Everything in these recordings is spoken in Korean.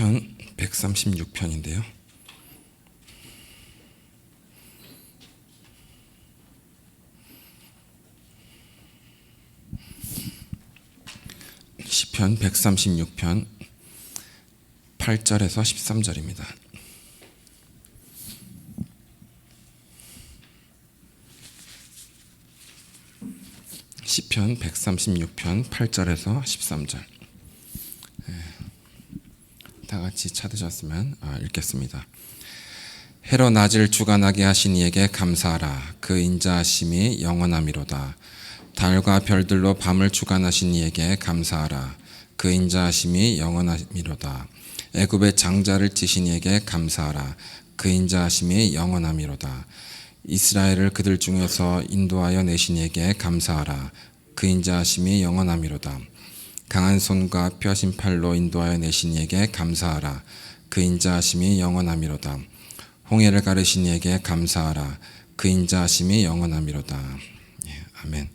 시편 136편인데요. 시편 136편 8절에서 13절입니다. 시편 136편 8절에서 13절. 다 같이 찾으셨으면 읽겠습니다. 해로 낮을 주관하게 하신 이에게 감사하라. 그 인자하심이 영원함이로다. 달과 별들로 밤을 주관하신 이에게 감사하라. 그 인자하심이 영원함이로다. 애굽의 장자를 찌신 이에게 감사하라. 그 인자하심이 영원함이로다. 이스라엘을 그들 중에서 인도하여 내신 이에게 감사하라. 그 인자하심이 영원함이로다. 강한 손과 뼈신 팔로 인도하여 내신 이에게 감사하라. 그 인자하심이 영원함이로다. 홍해를 가르신 이에게 감사하라. 그 인자하심이 영원함이로다. 예, 아멘.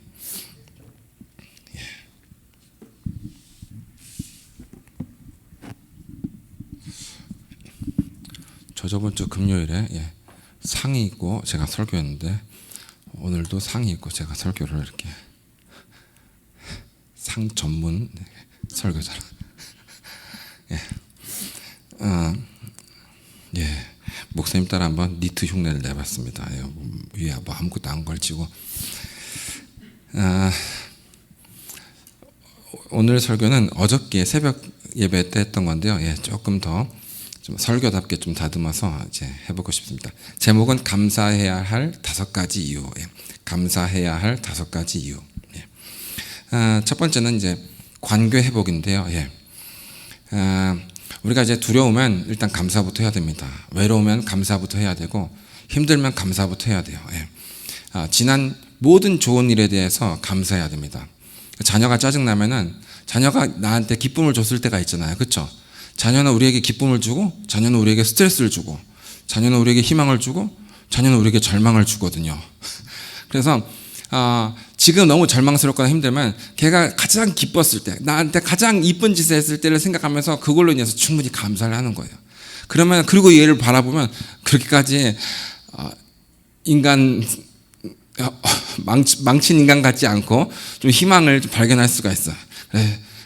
예. 저번 주 금요일에 상이 있고 제가 설교했는데 오늘도 상이 있고 제가 설교를 이렇게 상 전문 설교자라. 목사님 따라 한번 니트 흉내를 내봤습니다. 위에 뭐 아무것도 안 걸치고. 오늘 설교는 어저께 새벽 예배 때 했던 건데요. 조금 더 좀 설교답게 좀 다듬어서 이제 해보고 싶습니다. 제목은 감사해야 할 5가지 이유. 감사해야 할 5가지 이유. 첫 번째는 이제 관계 회복인데요. 우리가 이제 두려우면 일단 감사부터 해야 됩니다. 외로우면 감사부터 해야 되고 힘들면 감사부터 해야 돼요. 지난 모든 좋은 일에 대해서 감사해야 됩니다. 자녀가 짜증나면은 자녀가 나한테 기쁨을 줬을 때가 있잖아요. 그렇죠? 자녀는 우리에게 기쁨을 주고 자녀는 우리에게 스트레스를 주고 자녀는 우리에게 희망을 주고 자녀는 우리에게 절망을 주거든요. 그래서 지금 너무 절망스럽거나 힘들면 걔가 가장 기뻤을 때, 나한테 가장 이쁜 짓을 했을 때를 생각하면서 그걸로 인해서 충분히 감사를 하는 거예요. 그러면 그리고 얘를 바라보면 그렇게까지 인간 망친 인간 같지 않고 좀 희망을 좀 발견할 수가 있어요.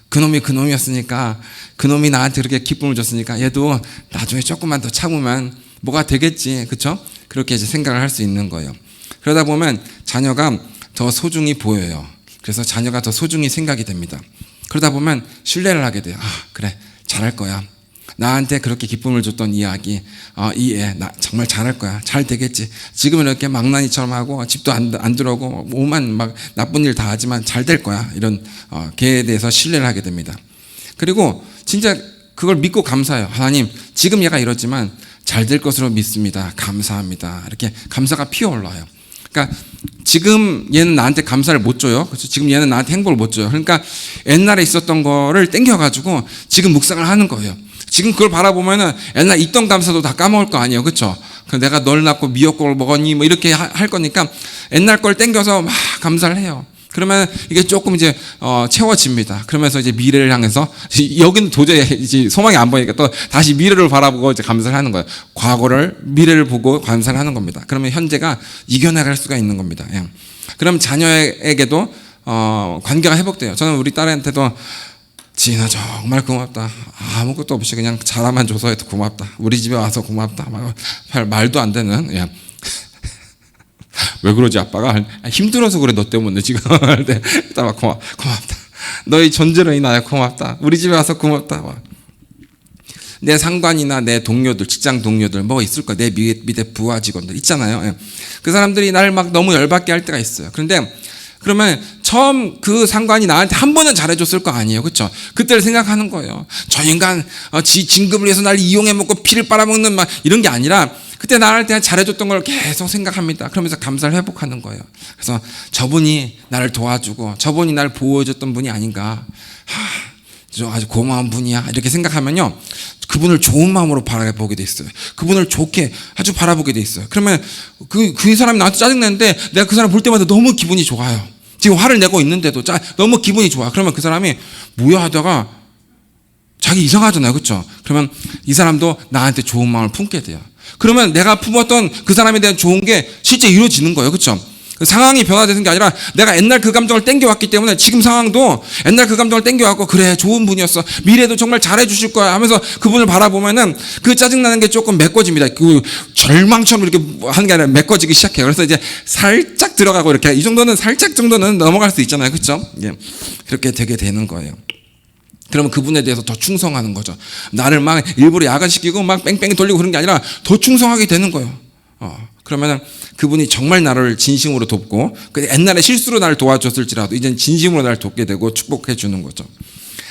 그놈이 그놈이었으니까 그놈이 나한테 그렇게 기쁨을 줬으니까 얘도 나중에 조금만 더 참으면 뭐가 되겠지, 그렇죠? 그렇게 이제 생각을 할 수 있는 거예요. 그러다 보면 자녀가 더 소중히 보여요. 그래서 자녀가 더 소중히 생각이 됩니다. 그러다 보면 신뢰를 하게 돼요. 그래, 잘할 거야. 나한테 그렇게 기쁨을 줬던 이 아기, 이 애, 나 정말 잘할 거야. 잘 되겠지. 지금은 이렇게 망나니처럼 하고 집도 안 들어오고 오만 막 나쁜 일 다 하지만 잘 될 거야. 이런 걔에 대해서 신뢰를 하게 됩니다. 그리고 진짜 그걸 믿고 감사해요. 하나님, 지금 얘가 이렇지만 잘 될 것으로 믿습니다. 감사합니다. 이렇게 감사가 피어올라요. 그러니까 지금 얘는 나한테 감사를 못 줘요. 그렇죠? 지금 얘는 나한테 행복을 못 줘요. 그러니까 옛날에 있었던 거를 땡겨가지고 지금 묵상을 하는 거예요. 지금 그걸 바라보면은 옛날 있던 감사도 다 까먹을 거 아니에요. 그렇죠? 내가 널 낳고 미역국을 먹었니? 뭐 이렇게 할 거니까 옛날 걸 땡겨서 막 감사를 해요. 그러면 이게 조금 이제 채워집니다. 그러면서 이제 미래를 향해서 여기는 도저히 이제 소망이 안 보이니까 또 다시 미래를 바라보고 이제 감사를 하는 거예요. 과거를 미래를 보고 감사를 하는 겁니다. 그러면 현재가 이겨나갈 수가 있는 겁니다. 그럼 자녀에게도 관계가 회복돼요. 저는 우리 딸한테도 지인아 정말 고맙다. 아무것도 없이 그냥 자라만 줘서 해도 고맙다. 우리 집에 와서 고맙다. 말도 안 되는. 왜 그러지 아빠가? 힘들어서 그래 너 때문에 지금. 고맙다. 너의 존재로 인하여 고맙다. 우리 집에 와서 고맙다. 내 상관이나 내 동료들, 직장 동료들 뭐 있을 거야. 내 밑에 부하 직원들 있잖아요. 그 사람들이 나를 막 너무 열받게 할 때가 있어요. 그런데 그러면 처음 그 상관이 나한테 한 번은 잘해줬을 거 아니에요. 그렇죠? 그때를 생각하는 거예요. 저 인간 진급을 위해서 날 이용해 먹고 피를 빨아먹는 막 이런 게 아니라 그때 나한테 잘해줬던 걸 계속 생각합니다. 그러면서 감사를 회복하는 거예요. 그래서 저분이 나를 도와주고 저분이 나를 보호해줬던 분이 아닌가. 저 아주 고마운 분이야. 이렇게 생각하면요. 그분을 좋은 마음으로 바라보게 돼 있어요. 그분을 좋게 아주 바라보게 돼 있어요. 그러면 그 사람이 나한테 짜증내는데 내가 그 사람 볼 때마다 너무 기분이 좋아요. 지금 화를 내고 있는데도 너무 기분이 좋아. 그러면 그 사람이 뭐야 하다가 자기 이상하잖아요. 그렇죠? 그러면 이 사람도 나한테 좋은 마음을 품게 돼요. 그러면 내가 품었던 그 사람에 대한 좋은 게 실제 이루어지는 거예요. 그렇죠? 상황이 변화되는 게 아니라 내가 옛날 그 감정을 땡겨왔기 때문에 지금 상황도 옛날 그 감정을 땡겨왔고, 그래 좋은 분이었어, 미래도 정말 잘해 주실 거야 하면서 그분을 바라보면은 그 짜증나는 게 조금 메꿔집니다. 그 절망처럼 이렇게 하는 게 아니라 메꿔지기 시작해요. 그래서 이제 살짝 들어가고, 이렇게 이 정도는 살짝 정도는 넘어갈 수 있잖아요. 그렇죠? 예. 그렇게 되게 되는 거예요. 그러면 그분에 대해서 더 충성하는 거죠. 나를 막 일부러 야간시키고 막 뺑뺑이 돌리고 그런 게 아니라 더 충성하게 되는 거예요. 그러면 그분이 정말 나를 진심으로 돕고, 옛날에 실수로 나를 도와줬을지라도 이제는 진심으로 나를 돕게 되고 축복해 주는 거죠.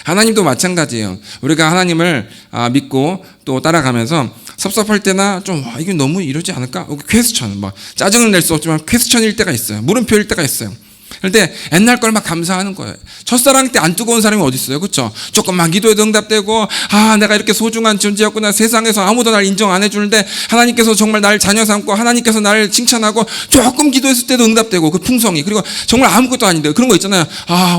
하나님도 마찬가지예요. 우리가 하나님을 믿고 또 따라가면서 섭섭할 때나 좀 이게 너무 이러지 않을까? 퀘스천, 뭐 짜증을 낼 수 없지만 퀘스천일 때가 있어요. 물음표일 때가 있어요. 그런데 옛날 걸 막 감사하는 거예요. 첫사랑 때 안 뜨거운 사람이 어디 있어요? 그렇죠? 조금만 기도해도 응답되고, 내가 이렇게 소중한 존재였구나, 세상에서 아무도 날 인정 안 해주는데 하나님께서 정말 나를 자녀 삼고 하나님께서 나를 칭찬하고, 조금 기도했을 때도 응답되고, 그 풍성이. 그리고 정말 아무것도 아닌데 그런 거 있잖아요.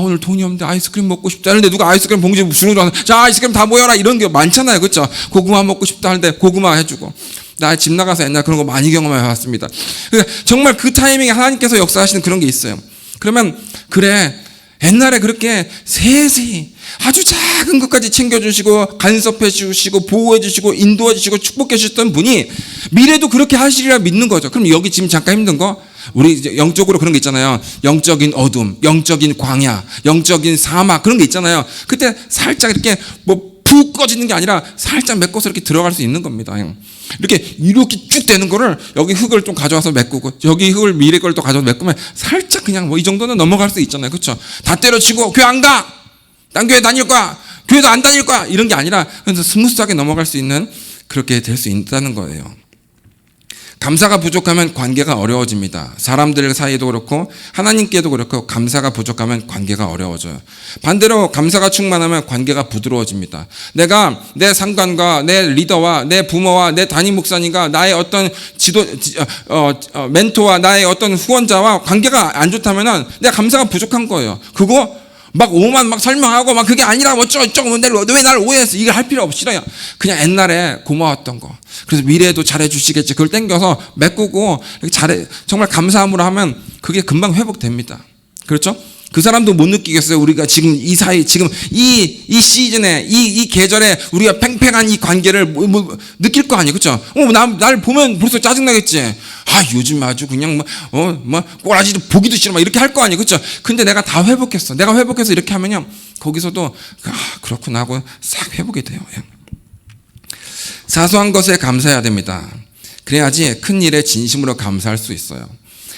오늘 돈이 없는데 아이스크림 먹고 싶다 하는데 누가 아이스크림 봉지 주는 줄 아는, 자 아이스크림 다 모여라, 이런 게 많잖아요. 그렇죠? 고구마 먹고 싶다 하는데 고구마 해주고. 나 집 나가서 옛날 그런 거 많이 경험해 봤습니다. 그러니까 정말 그 타이밍에 하나님께서 역사하시는 그런 게 있어요. 그러면 그래, 옛날에 그렇게 세세히 아주 작은 것까지 챙겨주시고 간섭해 주시고 보호해 주시고 인도해 주시고 축복해 주셨던 분이 미래도 그렇게 하시리라 믿는 거죠. 그럼 여기 지금 잠깐 힘든 거, 우리 이제 영적으로 그런 게 있잖아요. 영적인 어둠, 영적인 광야, 영적인 사막, 그런 게 있잖아요. 그때 살짝 이렇게 뭐 푹 꺼지는 게 아니라 살짝 메꿔서 이렇게 들어갈 수 있는 겁니다. 이렇게 쭉 되는 거를 여기 흙을 좀 가져와서 메꾸고, 여기 흙을 미래 걸 또 가져와서 메꾸면 살짝 그냥 뭐 이 정도는 넘어갈 수 있잖아요. 그렇죠? 다 때려치고 교회 안 가, 딴 교회 다닐 거야, 교회도 안 다닐 거야, 이런 게 아니라 그래서 스무스하게 넘어갈 수 있는, 그렇게 될 수 있다는 거예요. 감사가 부족하면 관계가 어려워집니다. 사람들 사이도 그렇고 하나님께도 그렇고, 감사가 부족하면 관계가 어려워져요. 반대로 감사가 충만하면 관계가 부드러워집니다. 내가 내 상관과 내 리더와 내 부모와 내 담임 목사님과 나의 어떤 멘토와 나의 어떤 후원자와 관계가 안 좋다면은 내가 감사가 부족한 거예요. 그거 막 오만 막 설명하고 막 그게 아니라 어쩌고 왜 나를 오해했어, 이걸 할 필요 없이요. 그냥 옛날에 고마웠던 거, 그래서 미래에도 잘해 주시겠지, 그걸 땡겨서 메꾸고 잘해, 정말 감사함으로 하면 그게 금방 회복됩니다. 그렇죠? 그 사람도 못 느끼겠어요. 우리가 지금 이 사이, 지금 이 시즌에, 이 계절에 우리가 팽팽한 이 관계를 느낄 거 아니에요. 그렇죠? 나를 보면 벌써 짜증나겠지. 요즘 아주 그냥 꼬라지도 보기도 싫어, 막 이렇게 할 거 아니에요. 그렇죠? 근데 내가 다 회복했어. 내가 회복해서 이렇게 하면요, 거기서도 그렇구나 하고 싹 회복이 돼요. 사소한 것에 감사해야 됩니다. 그래야지 큰 일에 진심으로 감사할 수 있어요.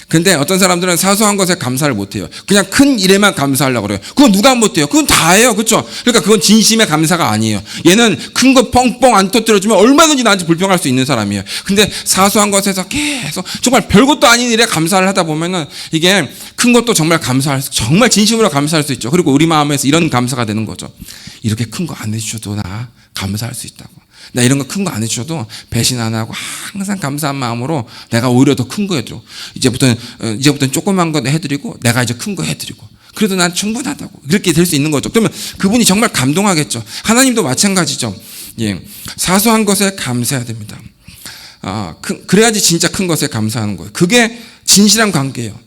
근데 어떤 사람들은 사소한 것에 감사를 못해요. 그냥 큰 일에만 감사하려고 그래요. 그건 누가 못해요? 그건 다예요. 그렇죠? 그러니까 그건 진심의 감사가 아니에요. 얘는 큰 거 뻥뻥 안 터뜨려주면 얼마든지 나한테 불평할 수 있는 사람이에요. 근데 사소한 것에서 계속 정말 별것도 아닌 일에 감사를 하다 보면은 이게 큰 것도 정말 정말 진심으로 감사할 수 있죠. 그리고 우리 마음에서 이런 감사가 되는 거죠. 이렇게 큰 거 안 해주셔도 나 감사할 수 있다고. 나 이런 거 큰 거 안 해주셔도 배신 안 하고 항상 감사한 마음으로 내가 오히려 더 큰 거 해드리고, 이제부터는 조그만 거 해드리고 내가 이제 큰 거 해드리고, 그래도 난 충분하다고, 그렇게 될 수 있는 거죠. 그러면 그분이 정말 감동하겠죠. 하나님도 마찬가지죠. 사소한 것에 감사해야 됩니다. 그래야지 진짜 큰 것에 감사하는 거예요. 그게 진실한 관계예요.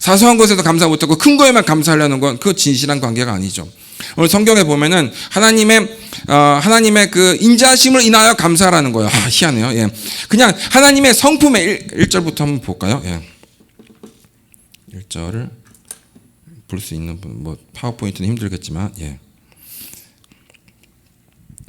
사소한 것에도 감사 못하고 큰 거에만 감사하려는 건 그 진실한 관계가 아니죠. 오늘 성경에 보면은 하나님의 그 인자하심을 인하여 감사하라는 거예요. 희한해요. 그냥 하나님의 성품의 1절부터 한번 볼까요? 1절을 볼 수 있는 분, 뭐 파워포인트는 힘들겠지만,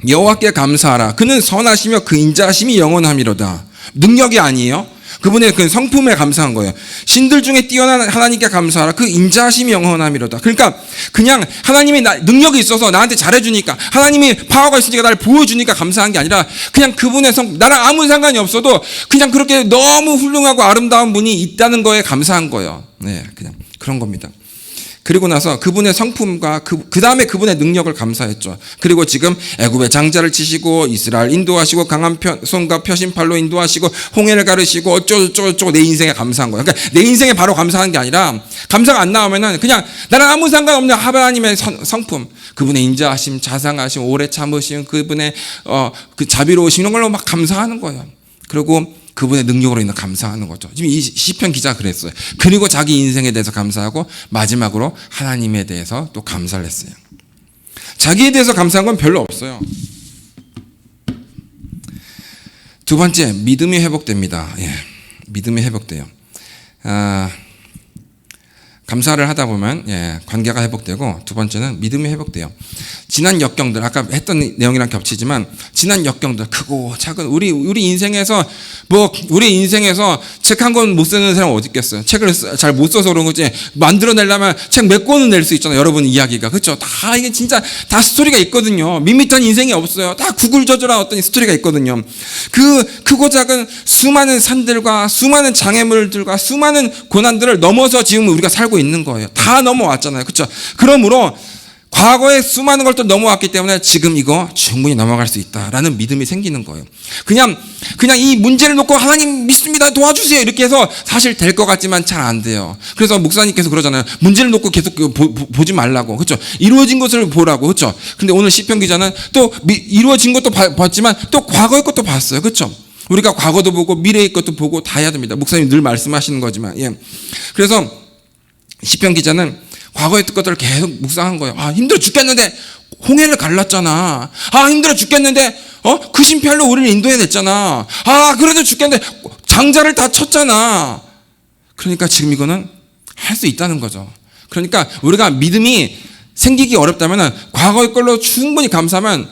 여호와께 감사하라. 그는 선하시며 그 인자하심이 영원함이로다. 능력이 아니에요. 그분의 그 성품에 감사한 거예요. 신들 중에 뛰어난 하나님께 감사하라. 그 인자하심이 영원함이로다. 그러니까 그냥 하나님이 능력이 있어서 나한테 잘해주니까, 하나님이 파워가 있으니까 나를 보여주니까 감사한 게 아니라, 그냥 그분의 나랑 아무 상관이 없어도 그냥 그렇게 너무 훌륭하고 아름다운 분이 있다는 거에 감사한 거예요. 그냥 그런 겁니다. 그리고 나서 그분의 성품과 그 다음에 그분의 능력을 감사했죠. 그리고 지금 애굽의 장자를 치시고 이스라엘 인도하시고 강한 손과 펴신 팔로 인도하시고 홍해를 가르시고 어쩌고저쩌고 내 인생에 감사한 거예요. 그러니까 내 인생에 바로 감사하는 게 아니라 감사가 안 나오면은 그냥 나는 아무 상관없는 하나님의 성품, 그분의 인자하심, 자상하심, 오래 참으심, 그분의 그 자비로우심 이런 걸로 막 감사하는 거예요. 그리고 그분의 능력으로 인해 감사하는 거죠. 지금 이 시편 기자가 그랬어요. 그리고 자기 인생에 대해서 감사하고 마지막으로 하나님에 대해서 또 감사를 했어요. 자기에 대해서 감사한 건 별로 없어요. 두 번째, 믿음이 회복됩니다. 예, 믿음이 회복돼요. 감사를 하다 보면 관계가 회복되고, 두 번째는 믿음이 회복돼요. 지난 역경들, 아까 했던 내용이랑 겹치지만 지난 역경들, 크고 작은 우리 인생에서 우리 인생에서 책 한 권 못 쓰는 사람 어디 있겠어요? 책을 잘 못 써서 그런 거지 만들어내려면 책 몇 권은 낼 수 있잖아요. 여러분 이야기가, 그렇죠? 다 이게 진짜 다 스토리가 있거든요. 밋밋한 인생이 없어요. 다 구글저절한 어떤 스토리가 있거든요. 그 크고 작은 수많은 산들과 수많은 장애물들과 수많은 고난들을 넘어서 지금 우리가 살고 있는 거예요. 다 넘어왔잖아요. 그렇죠? 그러므로 과거에 수많은 걸 또 넘어왔기 때문에 지금 이거 충분히 넘어갈 수 있다라는 믿음이 생기는 거예요. 그냥 이 문제를 놓고 하나님 믿습니다, 도와주세요 이렇게 해서 사실 될 것 같지만 잘 안 돼요. 그래서 목사님께서 그러잖아요. 문제를 놓고 계속 보지 말라고, 그렇죠? 이루어진 것을 보라고, 그렇죠? 근데 오늘 시편 기자는 또 이루어진 것도 봤지만 또 과거의 것도 봤어요, 그렇죠? 우리가 과거도 보고 미래의 것도 보고 다 해야 됩니다. 목사님 늘 말씀하시는 거지만, 그래서 시편 기자는 과거의 것들을 계속 묵상한 거예요. 힘들어 죽겠는데 홍해를 갈랐잖아. 힘들어 죽겠는데 그 심판로 우리를 인도해냈잖아. 그래도 죽겠는데 장자를 다 쳤잖아. 그러니까 지금 이거는 할 수 있다는 거죠. 그러니까 우리가 믿음이 생기기 어렵다면 과거의 걸로 충분히 감사하면,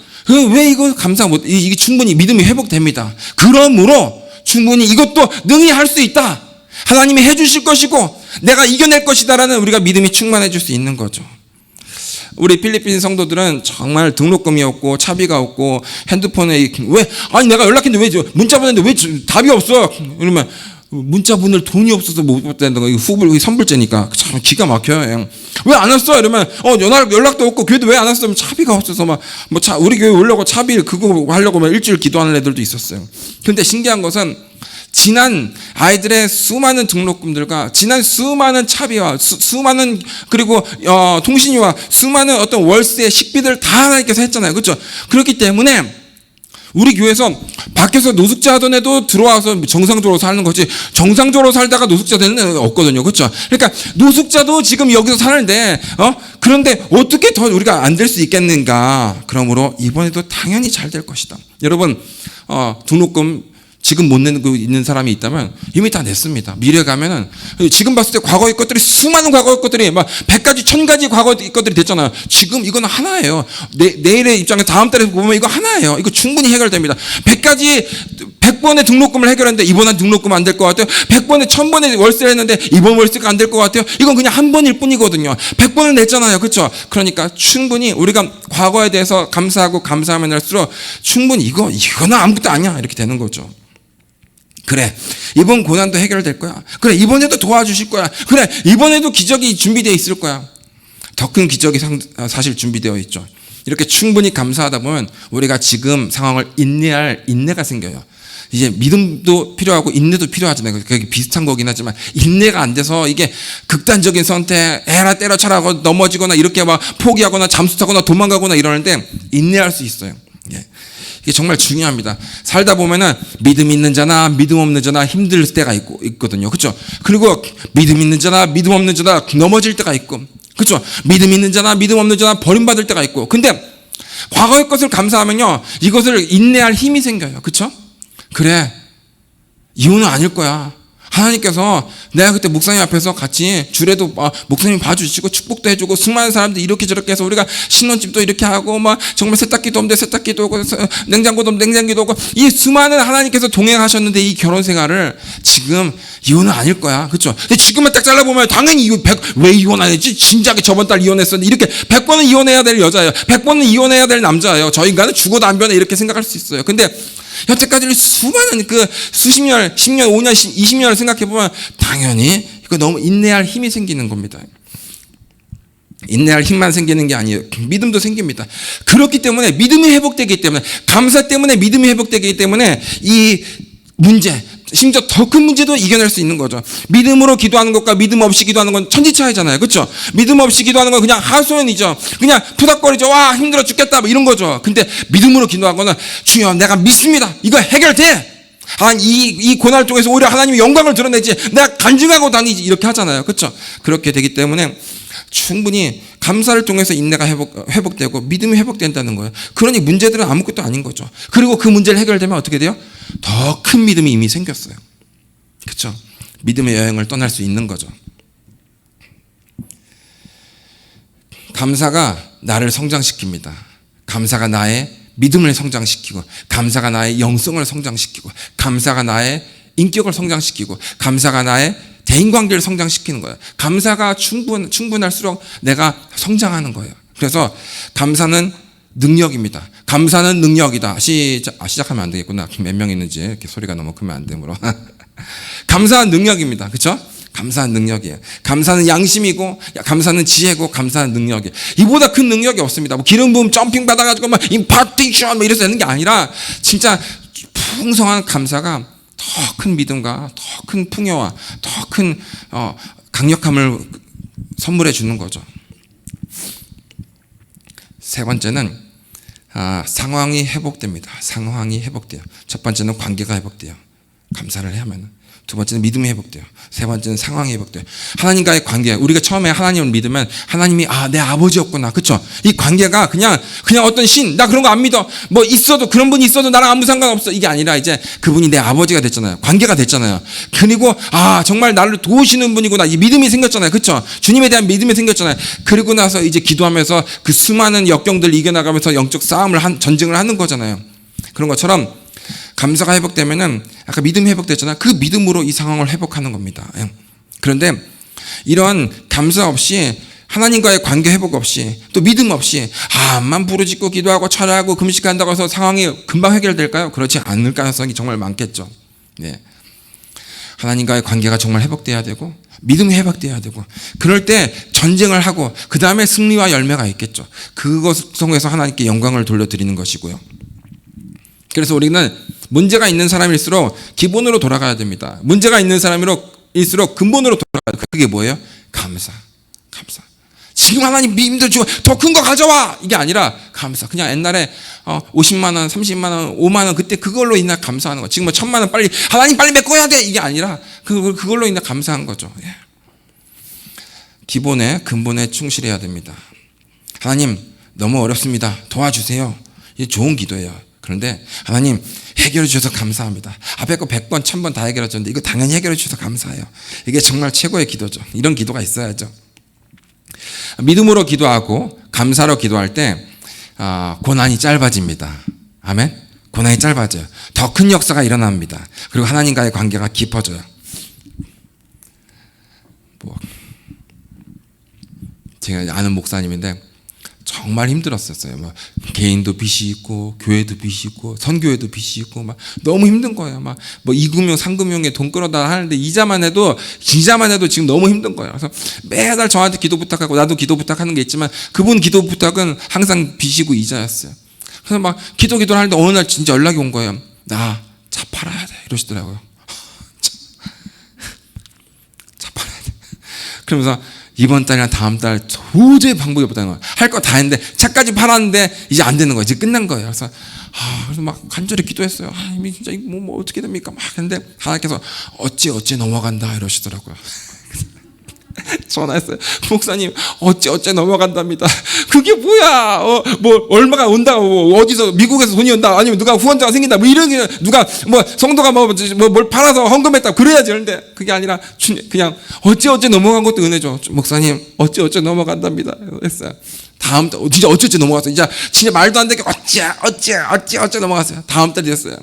왜 이거 감사 못, 이게 충분히 믿음이 회복됩니다. 그러므로 충분히 이것도 능히 할 수 있다. 하나님이 해주실 것이고 내가 이겨낼 것이다라는 우리가 믿음이 충만해질 수 있는 거죠. 우리 필리핀 성도들은 정말 등록금이 없고 차비가 없고 핸드폰에 내가 연락했는데 왜 문자 보냈는데 왜 답이 없어? 그러면 문자 보낼 돈이 없어서 못 받는다. 이거 선불제니까 참 기가 막혀요. 왜 안 왔어? 이러면 연락도 없고 교회도 왜 안 왔어? 차비가 없어서 우리 교회 오려고 차비 그거 하려고 일주일 기도하는 애들도 있었어요. 근데 신기한 것은 지난 아이들의 수많은 등록금들과 지난 수많은 차비와 수많은 그리고 통신료와 수많은 어떤 월세 식비들 다 하나님께서 했잖아요. 그렇죠? 그렇기 때문에 우리 교회에서 밖에서 노숙자 하던 애도 들어와서 정상적으로 사는 거지, 정상적으로 살다가 노숙자 되는 애는 없거든요. 그렇죠? 그러니까 노숙자도 지금 여기서 사는데 그런데 어떻게 더 우리가 안 될 수 있겠는가? 그러므로 이번에도 당연히 잘 될 것이다. 여러분 등록금 지금 못 내는 있는 사람이 있다면 이미 다 냈습니다. 미래 가면은 지금 봤을 때 과거의 것들이 수많은 과거의 것들이 100가지 1000가지 과거의 것들이 됐잖아요. 지금 이거는 하나예요. 내일의 입장에 다음 달에 보면 이거 하나예요. 이거 충분히 해결됩니다. 100번의 등록금을 해결했는데 이번엔 등록금 안 될 것 같아요. 100번에 1000번의 월세를 했는데 이번 월세가 안 될 것 같아요. 이건 그냥 한 번일 뿐이거든요. 100번을 냈잖아요. 그렇죠? 그러니까 충분히 우리가 과거에 대해서 감사하고 감사하면 할수록 충분히 이거는 아무것도 아니야 이렇게 되는 거죠. 그래, 이번 고난도 해결될 거야. 그래, 이번에도 도와주실 거야. 그래, 이번에도 기적이 준비되어 있을 거야. 더 큰 기적이 사실 준비되어 있죠. 이렇게 충분히 감사하다 보면 우리가 지금 상황을 인내할 인내가 생겨요. 이제 믿음도 필요하고 인내도 필요하잖아요. 그게 비슷한 거긴 하지만 인내가 안 돼서 이게 극단적인 선택, 에라 때려쳐라 하고 넘어지거나 이렇게 포기하거나 잠수 타거나 도망가거나 이러는데 인내할 수 있어요. 이게 정말 중요합니다. 살다 보면은 믿음 있는 자나 믿음 없는 자나 힘들 때가 있거든요. 그렇죠? 그리고 믿음 있는 자나 믿음 없는 자나 넘어질 때가 있고, 그렇죠? 믿음 있는 자나 믿음 없는 자나 버림받을 때가 있고. 근데 과거의 것을 감사하면요, 이것을 인내할 힘이 생겨요. 그렇죠? 그래, 이혼은 아닐 거야. 하나님께서 내가 그때 목사님 앞에서 같이 주례도 목사님 봐주시고 축복도 해주고 수많은 사람들 이렇게 저렇게 해서 우리가 신혼집도 이렇게 하고 정말 세탁기도 없는데 세탁기도 오고 냉장고도 없는데 냉장기도 오고 이 수많은 하나님께서 동행하셨는데 이 결혼 생활을 지금 이혼은 아닐 거야. 그렇죠? 근데 지금은 딱 잘라보면 당연히 왜 이혼 안 했지? 진작에 저번 달 이혼했었는데 이렇게 100번은 이혼해야 될 여자예요. 100번은 이혼해야 될 남자예요. 저 인간은 죽어도 안 변해 이렇게 생각할 수 있어요. 근데 여태까지 수많은 수십 년, 10년, 5년, 20년을 생각해보면 당연히 이거 너무 인내할 힘이 생기는 겁니다. 인내할 힘만 생기는 게 아니에요. 믿음도 생깁니다. 그렇기 때문에 믿음이 회복되기 때문에, 감사 때문에 믿음이 회복되기 때문에 이 문제, 심지어 더 큰 문제도 이겨낼 수 있는 거죠. 믿음으로 기도하는 것과 믿음 없이 기도하는 건 천지차이잖아요. 그렇죠? 믿음 없이 기도하는 건 그냥 하소연이죠. 그냥 푸닥거리죠. 와, 힘들어 죽겠다 뭐 이런 거죠. 근데 믿음으로 기도하는 거는 주여 내가 믿습니다. 이거 해결돼. 이 고난을 통해서 오히려 하나님의 영광을 드러내지 내가 간증하고 다니지 이렇게 하잖아요. 그렇죠? 그렇게 되기 때문에 충분히 감사를 통해서 인내가 회복되고 믿음이 회복된다는 거예요. 그러니 문제들은 아무것도 아닌 거죠. 그리고 그 문제를 해결되면 어떻게 돼요? 더 큰 믿음이 이미 생겼어요. 그렇죠? 믿음의 여행을 떠날 수 있는 거죠. 감사가 나를 성장시킵니다. 감사가 나의 믿음을 성장시키고, 감사가 나의 영성을 성장시키고, 감사가 나의 인격을 성장시키고, 감사가 나의 대인관계를 성장시키는 거예요. 감사가 충분할수록 내가 성장하는 거예요. 그래서 감사는 능력입니다. 감사는 능력이다. 시작하면 안 되겠구나. 몇 명 있는지 이렇게 소리가 너무 크면 안 되므로. 감사는 능력입니다. 그렇죠? 감사는 능력이에요. 감사는 양심이고, 감사는 지혜고, 감사는 능력이에요. 이보다 큰 능력이 없습니다. 뭐 기름 부음 점핑 받아가지고 막 임파티션 뭐 이래서 되는 게 아니라 진짜 풍성한 감사가 더 큰 믿음과 더 큰 풍요와 더 큰 강력함을 선물해 주는 거죠. 세 번째는 상황이 회복됩니다. 상황이 회복돼요. 첫 번째는 관계가 회복돼요. 감사를 해야만. 두 번째는 믿음이 회복돼요. 세 번째는 상황이 회복돼요. 하나님과의 관계. 우리가 처음에 하나님을 믿으면 하나님이 내 아버지였구나. 그렇죠? 이 관계가 그냥 어떤 신, 나 그런 거 안 믿어. 뭐 있어도 그런 분이 있어도 나랑 아무 상관없어. 이게 아니라 이제 그분이 내 아버지가 됐잖아요. 관계가 됐잖아요. 그리고 정말 나를 도우시는 분이구나. 이 믿음이 생겼잖아요. 그렇죠? 주님에 대한 믿음이 생겼잖아요. 그리고 나서 이제 기도하면서 그 수많은 역경들을 이겨나가면서 영적 싸움을 전쟁을 하는 거잖아요. 그런 것처럼 감사가 회복되면은 아까 믿음이 회복됐잖아요. 그 믿음으로 이 상황을 회복하는 겁니다. 그런데 이런 감사 없이, 하나님과의 관계 회복 없이, 또 믿음 없이 암만 부르짖고 기도하고 철야하고 금식한다고 해서 상황이 금방 해결될까요? 그렇지 않을 가능성이 정말 많겠죠. 네. 하나님과의 관계가 정말 회복돼야 되고 믿음이 회복돼야 되고, 그럴 때 전쟁을 하고 그 다음에 승리와 열매가 있겠죠. 그것 통해서 하나님께 영광을 돌려드리는 것이고요. 그래서 우리는 문제가 있는 사람일수록 기본으로 돌아가야 됩니다. 문제가 있는 사람일수록 근본으로 돌아가야 돼요. 그게 뭐예요? 감사. 지금 하나님 힘들 주고 더 큰 거 가져와! 이게 아니라 감사. 그냥 옛날에 50만 원, 30만 원, 5만 원 그때 그걸로 인해 감사하는 거. 지금은 1000만 원 빨리 하나님 빨리 메꿔야 돼! 이게 아니라 그걸로 인해 감사한 거죠. 기본에, 근본에 충실해야 됩니다. 하나님 너무 어렵습니다. 도와주세요. 이게 좋은 기도예요. 그런데 하나님 해결해 주셔서 감사합니다. 앞에 거 100번, 1000번 다 해결해 줬는데 이거 당연히 해결해 주셔서 감사해요. 이게 정말 최고의 기도죠. 이런 기도가 있어야죠. 믿음으로 기도하고 감사로 기도할 때 고난이 짧아집니다. 아멘. 고난이 짧아져요. 더 큰 역사가 일어납니다. 그리고 하나님과의 관계가 깊어져요. 제가 아는 목사님인데 정말 힘들었었어요. 막 개인도 빚이 있고 교회도 빚이 있고 선교회도 빚이 있고 막 너무 힘든 거예요. 막 뭐 2금융 3금융에 돈 끌어다 하는데 이자만 해도 지금 너무 힘든 거예요. 그래서 매달 저한테 기도 부탁하고 나도 기도 부탁하는 게 있지만 그분 기도 부탁은 항상 빚이고 이자였어요. 그래서 막 기도를 하는데 어느 날 진짜 연락이 온 거예요. 나 차 팔아야 돼 이러시더라고요. 차 팔아야 돼. 그러면서 이번 달이나 다음 달 도저히 방법이 없다는 거예요. 할 거 다 했는데 차까지 팔았는데 이제 안 되는 거예요. 이제 끝난 거예요. 그래서 막 간절히 기도했어요. 하나님이 진짜 뭐 어떻게 됩니까? 막 했는데 하나님께서 어찌 넘어간다 이러시더라고요. 전화했어요. 목사님 어찌 넘어간답니다. 그게 뭐야? 뭐 얼마가 온다? 뭐 어디서 미국에서 돈이 온다? 아니면 누가 후원자가 생긴다? 뭐 이런 게 누가 뭐 성도가 뭘 팔아서 헌금했다? 그래야지. 그런데 그게 아니라 그냥 어찌 넘어간 것도 은혜죠. 목사님 어찌 넘어간답니다. 했어요. 다음 달 진짜 어찌 넘어갔어요. 진짜 말도 안 되게 어찌 넘어갔어요. 다음 달이 됐어요.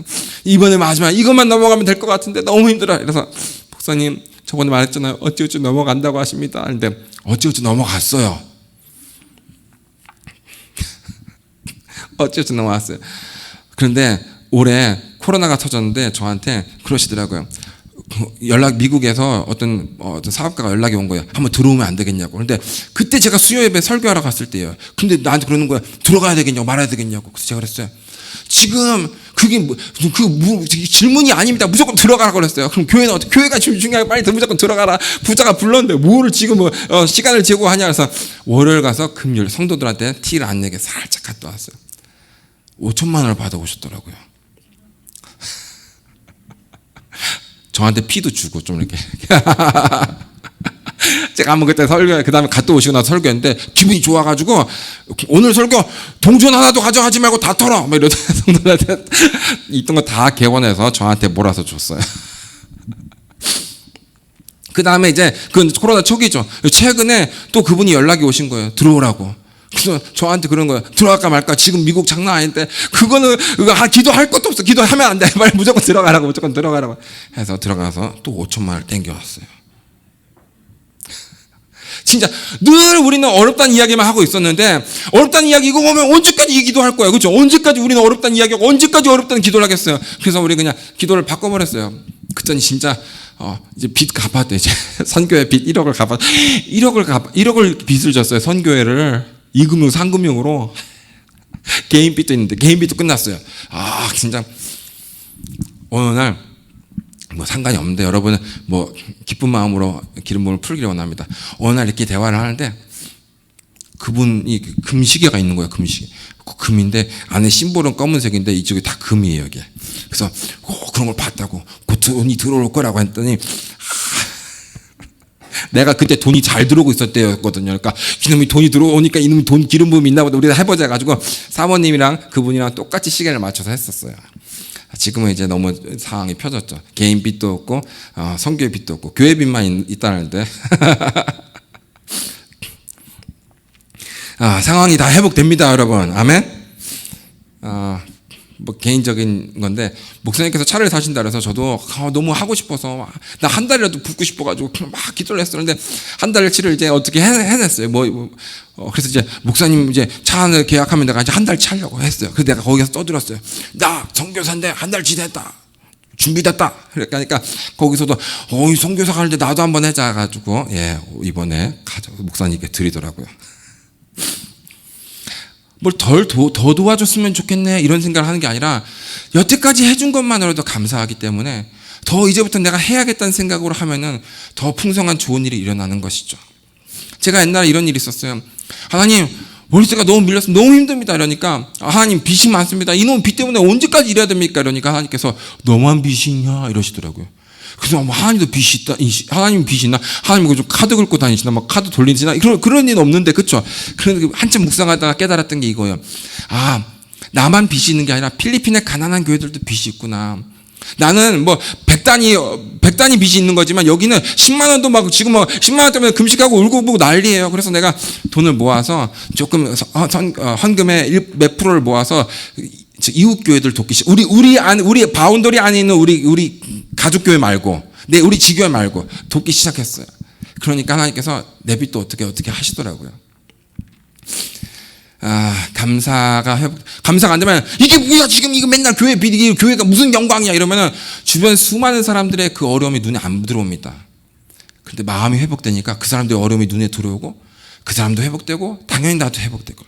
이번에 마지막 이것만 넘어가면 될 것 같은데 너무 힘들어요. 그래서 목사님 저번에 말했잖아요. 어찌 넘어간다고 하십니다. 근데 어찌 넘어갔어요. 어찌 넘어갔어요. 그런데 올해 코로나가 터졌는데 저한테 그러시더라고요. 미국에서 어떤 사업가가 연락이 온 거예요. 한번 들어오면 안 되겠냐고. 그런데 그때 제가 수요 예배 설교하러 갔을 때예요. 근데 나한테 그러는 거야. 들어가야 되겠냐고, 말아야 되겠냐고. 그래서 제가 그랬어요. 지금 그게 질문이 아닙니다. 무조건 들어가라고 그랬어요. 그럼 교회는 어떻게? 교회가 지금 중요하게 빨리 무조건 들어가라. 부자가 불렀는데 뭐를 지금 시간을 재고 하냐. 그래서 월요일 가서 금요일 성도들한테 티를 안 내게 살짝 갔다 왔어요. 5천만 원을 받아오셨더라고요. 저한테 피도 주고 좀 이렇게. 제가 한번 그때 설교, 그 다음에 갔다 오시고 나서 설교했는데 기분이 좋아가지고 오늘 설교 동전 하나도 가져가지 말고 다 털어! 막 이러다 성도들한테 있던 거 다 개원해서 저한테 몰아서 줬어요. 그 다음에 이제 그 코로나 초기죠. 최근에 또 그분이 연락이 오신 거예요. 들어오라고. 그래서 저한테 그런 거예요. 들어갈까 말까. 지금 미국 장난 아닌데 그거는 기도할 것도 없어. 기도하면 안 돼. 빨리 무조건 들어가라고. 무조건 들어가라고 해서 들어가서 또 5천만 원을 땡겨왔어요. 진짜 늘 우리는 어렵다는 이야기만 하고 있었는데 어렵다는 이야기 이거 보면 언제까지 이 기도할 거야. 그렇죠? 언제까지 우리는 어렵다는 이야기하고 언제까지 어렵다는 기도를 하겠어요. 그래서 우리 그냥 기도를 바꿔버렸어요. 그랬더니 진짜 이제 빚 갚았대. 이제 선교회 빚 1억을 갚았. 1억을 빚을 졌어요. 선교회를 2금융 3금융으로. 개인 빚도 있는데 개인 빚도 끝났어요. 진짜 어느 날 뭐 상관이 없는데 여러분은 뭐 기쁜 마음으로 기름 부음을 풀기를 원합니다. 어느 날 이렇게 대화를 하는데 그분이 금시계가 있는 거예요. 금시계. 금인데 안에 심볼은 검은색인데 이쪽이 다 금이에요. 이게. 그래서 그런 걸 봤다고 그 돈이 들어올 거라고 했더니 내가 그때 돈이 잘 들어오고 있었대였거든요. 그러니까 이놈이 돈이 들어오니까 이놈이 돈 기름 부음이 있나 보다. 우리가 해보자 해가지고 사모님이랑 그분이랑 똑같이 시계를 맞춰서 했었어요. 지금은 이제 너무 상황이 펴졌죠. 개인 빚도 없고 선교회 빚도 없고 교회 빚만 있다는데 상황이 다 회복됩니다, 여러분. 아멘. 뭐 개인적인 건데 목사님께서 차를 사신다 그래서 저도 너무 하고 싶어서 나 한 달이라도 붙고 싶어가지고 막 기도를 했었는데 한 달치를 이제 어떻게 해냈어요. 그래서 이제 목사님 이제 차 하나 계약하면 내가 이제 한 달치 하려고 했어요. 그래서 내가 거기서 떠들었어요. 나 선교사인데 한 달치 됐다. 준비됐다. 그러니까 거기서도 이 선교사 가는데 나도 한번 해자 가지고 이번에 목사님께 드리더라고요. 뭘 더 도와줬으면 좋겠네 이런 생각을 하는 게 아니라 여태까지 해준 것만으로도 감사하기 때문에 더 이제부터 내가 해야겠다는 생각으로 하면은 더 풍성한 좋은 일이 일어나는 것이죠. 제가 옛날에 이런 일이 있었어요. 하나님 월세가 너무 밀려서 너무 힘듭니다. 이러니까 하나님 빚이 많습니다. 이놈 빚 때문에 언제까지 일해야 됩니까? 이러니까 하나님께서 너만 빚이 있냐 이러시더라고요. 그래서 하나님도 빚이 있다. 하나님 빚이 있나? 하나님 이거 좀 카드 긁고 다니시나? 막 카드 돌리시나? 그런 일은 없는데, 그쵸? 그런데 한참 묵상하다가 깨달았던 게 이거예요. 나만 빚이 있는 게 아니라 필리핀의 가난한 교회들도 빚이 있구나. 나는 뭐 100단위 빚이 있는 거지만 여기는 10만 원도 막 지금 10만 원 때문에 금식하고 울고 보고 난리예요. 그래서 내가 돈을 모아서 조금 헌금의 몇 프로를 모아서 이웃 교회들 돕기 시작. 우리 바운더리 안에 있는 우리 가족 교회 말고 우리 지교회 말고 돕기 시작했어요. 그러니까 하나님께서 내 빚도 어떻게 하시더라고요. 감사가 안 되면 이게 뭐야 지금 이거 맨날 교회 빚 이게 교회가 무슨 영광이야 이러면은 주변 수많은 사람들의 그 어려움이 눈에 안 들어옵니다. 그런데 마음이 회복되니까 그 사람들의 어려움이 눈에 들어오고 그 사람도 회복되고 당연히 나도 회복되고.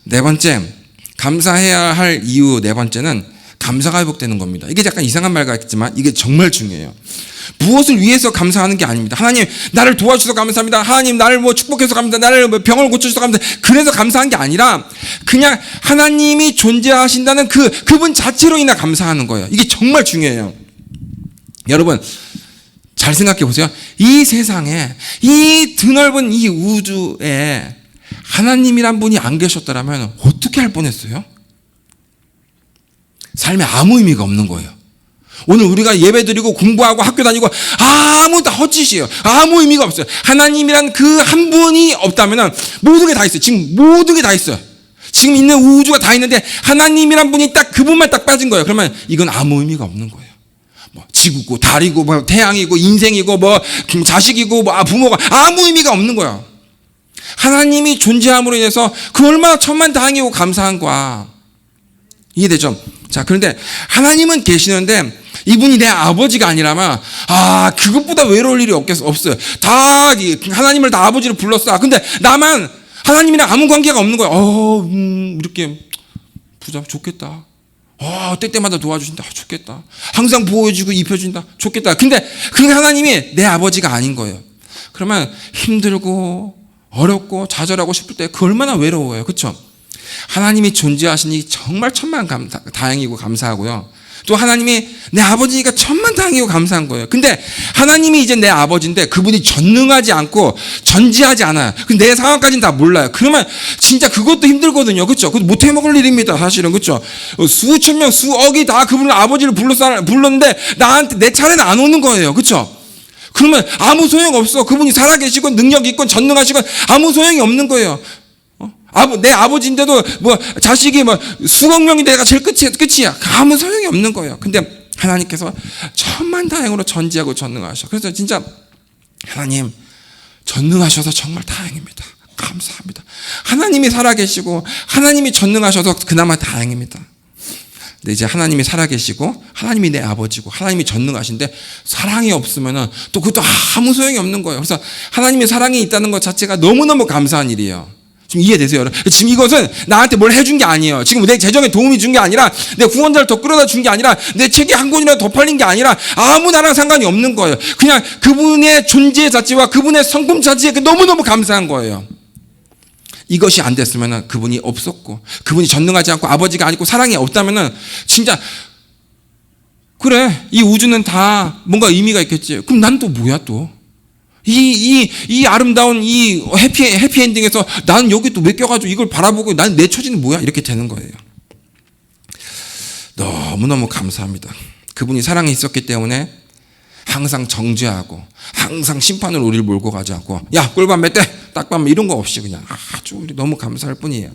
네 번째, 감사해야 할 이유 네 번째는 감사가 회복되는 겁니다. 이게 약간 이상한 말 같지만 이게 정말 중요해요. 무엇을 위해서 감사하는 게 아닙니다. 하나님 나를 도와주셔서 감사합니다. 하나님 나를 축복해서 감사합니다. 나를 병을 고쳐주셔서 감사합니다. 그래서 감사한 게 아니라 그냥 하나님이 존재하신다는 그분 자체로 인해 감사하는 거예요. 이게 정말 중요해요. 여러분 잘 생각해 보세요. 이 세상에 이 드넓은 이 우주에 하나님이란 분이 안 계셨더라면 어떻게 할 뻔했어요? 삶에 아무 의미가 없는 거예요. 오늘 우리가 예배드리고 공부하고 학교 다니고 아무 다 헛짓이에요. 아무 의미가 없어요. 하나님이란 그 한 분이 없다면 모든 게 다 있어요. 지금 모든 게 다 있어요. 지금 있는 우주가 다 있는데 하나님이란 분이 딱 그분만 딱 빠진 거예요. 그러면 이건 아무 의미가 없는 거예요. 뭐 지구고 달이고 뭐 태양이고 인생이고 뭐 자식이고 뭐 부모가 아무 의미가 없는 거예요. 하나님이 존재함으로 인해서 그 얼마나 천만다행이고 감사한 거야. 이해되죠? 자, 그런데 하나님은 계시는데 이분이 내 아버지가 아니라면 그것보다 외로울 일이 없어요. 다 하나님을 다 아버지로 불렀어. 근데 나만 하나님이랑 아무 관계가 없는 거야. 이렇게 부자 좋겠다. 때때마다 도와주신다. 좋겠다. 항상 보호해주고 입혀준다. 좋겠다. 근데 그 하나님이 내 아버지가 아닌 거예요. 그러면 힘들고 어렵고 좌절하고 싶을 때 그 얼마나 외로워요. 그렇죠? 하나님이 존재하시니 정말 천만 다행이고 감사하고요. 또 하나님이 내 아버지니까 천만 다행이고 감사한 거예요. 근데 하나님이 이제 내 아버지인데 그분이 전능하지 않고 전지하지 않아요. 근데 내 상황까지는 다 몰라요. 그러면 진짜 그것도 힘들거든요. 그렇죠? 그것도 못 해먹을 일입니다. 사실은. 그렇죠? 수천 명, 수억이 다 그분을 아버지를 불렀는데 나한테 내 차례는 안 오는 거예요. 그렇죠? 그러면 아무 소용 없어. 그분이 살아계시고 능력 있고 전능하시고 아무 소용이 없는 거예요. 내 아버지인데도 자식이 수억 명이 내가 제일 끝이야. 아무 소용이 없는 거예요. 근데 하나님께서 천만다행으로 전지하고 전능하셔. 그래서 진짜 하나님 전능하셔서 정말 다행입니다. 감사합니다. 하나님이 살아계시고 하나님이 전능하셔서 그나마 다행입니다. 근데 이제 하나님이 살아계시고 하나님이 내 아버지고 하나님이 전능하신데 사랑이 없으면은 또 그것도 아무 소용이 없는 거예요. 그래서 하나님의 사랑이 있다는 것 자체가 너무너무 감사한 일이에요. 지금 이해되세요, 여러분? 지금 이것은 나한테 뭘 해준 게 아니에요. 지금 내 재정에 도움이 준 게 아니라 내 구원자를 더 끌어다 준 게 아니라 내 책이 한 권이라도 더 팔린 게 아니라 아무 나랑 상관이 없는 거예요. 그냥 그분의 존재 자체와 그분의 성품 자체에 너무너무 감사한 거예요. 이것이 안 됐으면 그분이 없었고 그분이 전능하지 않고 아버지가 아니고 사랑이 없다면 진짜 그래 이 우주는 다 뭔가 의미가 있겠지. 그럼 난 또 뭐야 또? 이 아름다운 이 해피엔딩에서 나는 여기 또 왜 껴가지고 이걸 바라보고 난 내 처지는 뭐야? 이렇게 되는 거예요. 너무너무 감사합니다. 그분이 사랑이 있었기 때문에 항상 정죄하고 항상 심판으로 우리를 몰고 가지 않고 야 꿀밤 몇 대 딱밤 이런 거 없이 그냥 아주 우리 너무 감사할 뿐이에요.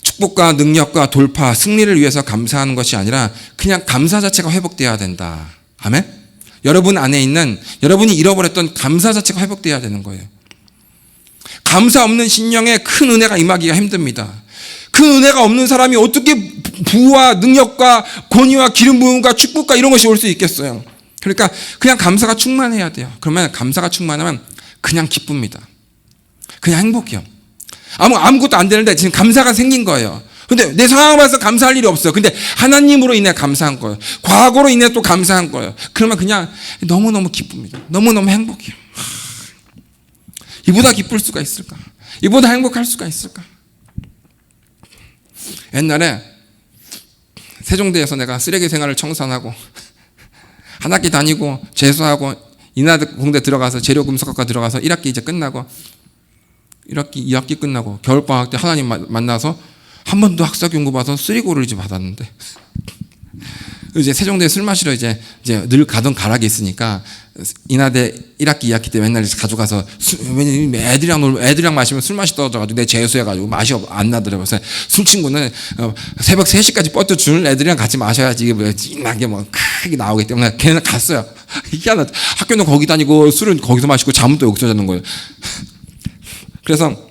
축복과 능력과 돌파 승리를 위해서 감사하는 것이 아니라 그냥 감사 자체가 회복돼야 된다. 아멘? 여러분 안에 있는 여러분이 잃어버렸던 감사 자체가 회복돼야 되는 거예요. 감사 없는 심령에 큰 은혜가 임하기가 힘듭니다. 그 은혜가 없는 사람이 어떻게 부와 능력과 권위와 기름 부음과 축복과 이런 것이 올 수 있겠어요. 그러니까 그냥 감사가 충만해야 돼요. 그러면 감사가 충만하면 그냥 기쁩니다. 그냥 행복해요. 아무것도 안 되는데 지금 감사가 생긴 거예요. 근데 내 상황을 봐서 감사할 일이 없어요. 근데 하나님으로 인해 감사한 거예요. 과거로 인해 또 감사한 거예요. 그러면 그냥 너무너무 기쁩니다. 너무너무 행복해요. 이보다 기쁠 수가 있을까? 이보다 행복할 수가 있을까? 옛날에 세종대에서 내가 쓰레기 생활을 청산하고 한 학기 다니고 재수하고 인하공대 들어가서 재료금속학과 들어가서 1학기 이제 끝나고 1학기, 2학기 끝나고 겨울방학 때 하나님 만나서 한 번도 학사경고 봐서 쓰리고를 이제 받았는데 이제 세종대에 술 마시러 이제 늘 가던 가락이 있으니까 인하대 1학기, 2학기 때 맨날 가져가서 애들이랑 마시면 술 맛이 떨어져가지고 내 재수해가지고 맛이 안 나더라고요. 그래서 술 친구는 새벽 3시까지 뻗어줄 애들이랑 같이 마셔야지 이게 진하게 크게 나오기 때문에 걔는 갔어요. 희한하다. 학교는 거기 다니고 술은 거기서 마시고 잠은 또 여기서 자는 거예요. 그래서